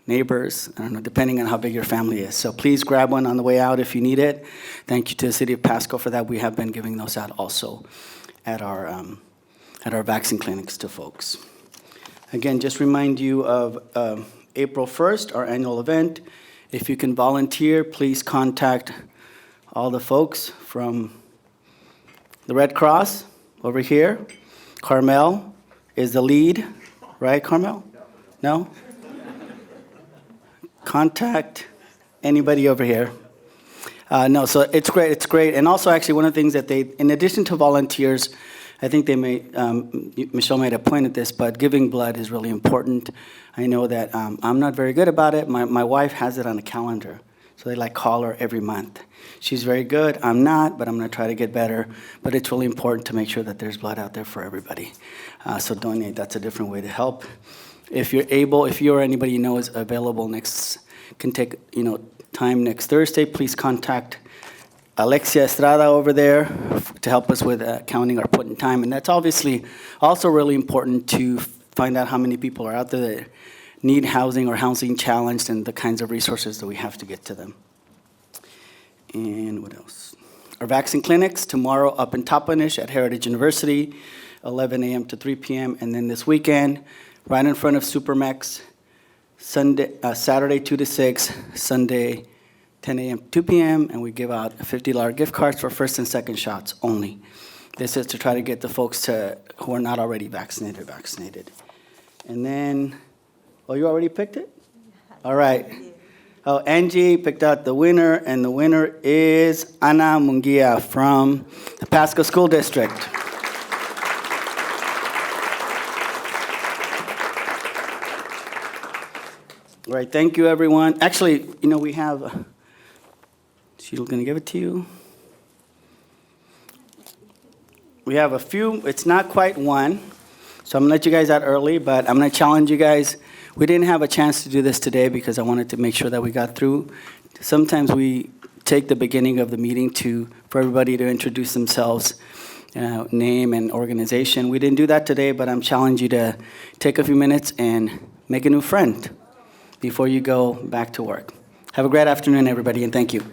neighbors, I don't know, depending on how big your family is. So please grab one on the way out if you need it. Thank you to the city of Pasco for that. We have been giving those out also at our vaccine clinics to folks. Again, just remind you of April 1st, our annual event. If you can volunteer, please contact all the folks from the Red Cross over here. Carmel is the lead, right, Carmel? No? Contact anybody over here. No, so it's great. And also, actually, one of the things that in addition to volunteers, I think Michelle made a point at this, but giving blood is really important. I know that I'm not very good about it. My wife has it on a calendar. So they like call her every month. She's very good. I'm not, but I'm going to try to get better. But it's really important to make sure that there's blood out there for everybody. So donate. That's a different way to help. If you're able, if you or anybody you know is available can take time next Thursday, please contact Alexia Estrada over there to help us with counting our put in time. And that's obviously also really important to find out how many people are out there that need housing or housing challenged and the kinds of resources that we have to get to them. And what else? Our vaccine clinics tomorrow up in Toppenish at Heritage University, 11 a.m. to 3 p.m. And then this weekend, right in front of Supermex, Saturday 2 to 6, Sunday 10 a.m. 2 p.m. And we give out $50 gift cards for first and second shots only. This is to try to get the folks who are not already vaccinated. And then, you already picked it? All right. Oh, Angie picked out the winner, and the winner is Ana Munguia from the Pasco School District. All right, thank you, everyone. Actually, we have, she's going to give it to you. We have a few, it's not quite one, so I'm going to let you guys out early, but I'm going to challenge you guys. We didn't have a chance to do this today because I wanted to make sure that we got through. Sometimes we take the beginning of the meeting for everybody to introduce themselves, name and organization. We didn't do that today, but I'm challenging you to take a few minutes and make a new friend before you go back to work. Have a great afternoon, everybody, and thank you.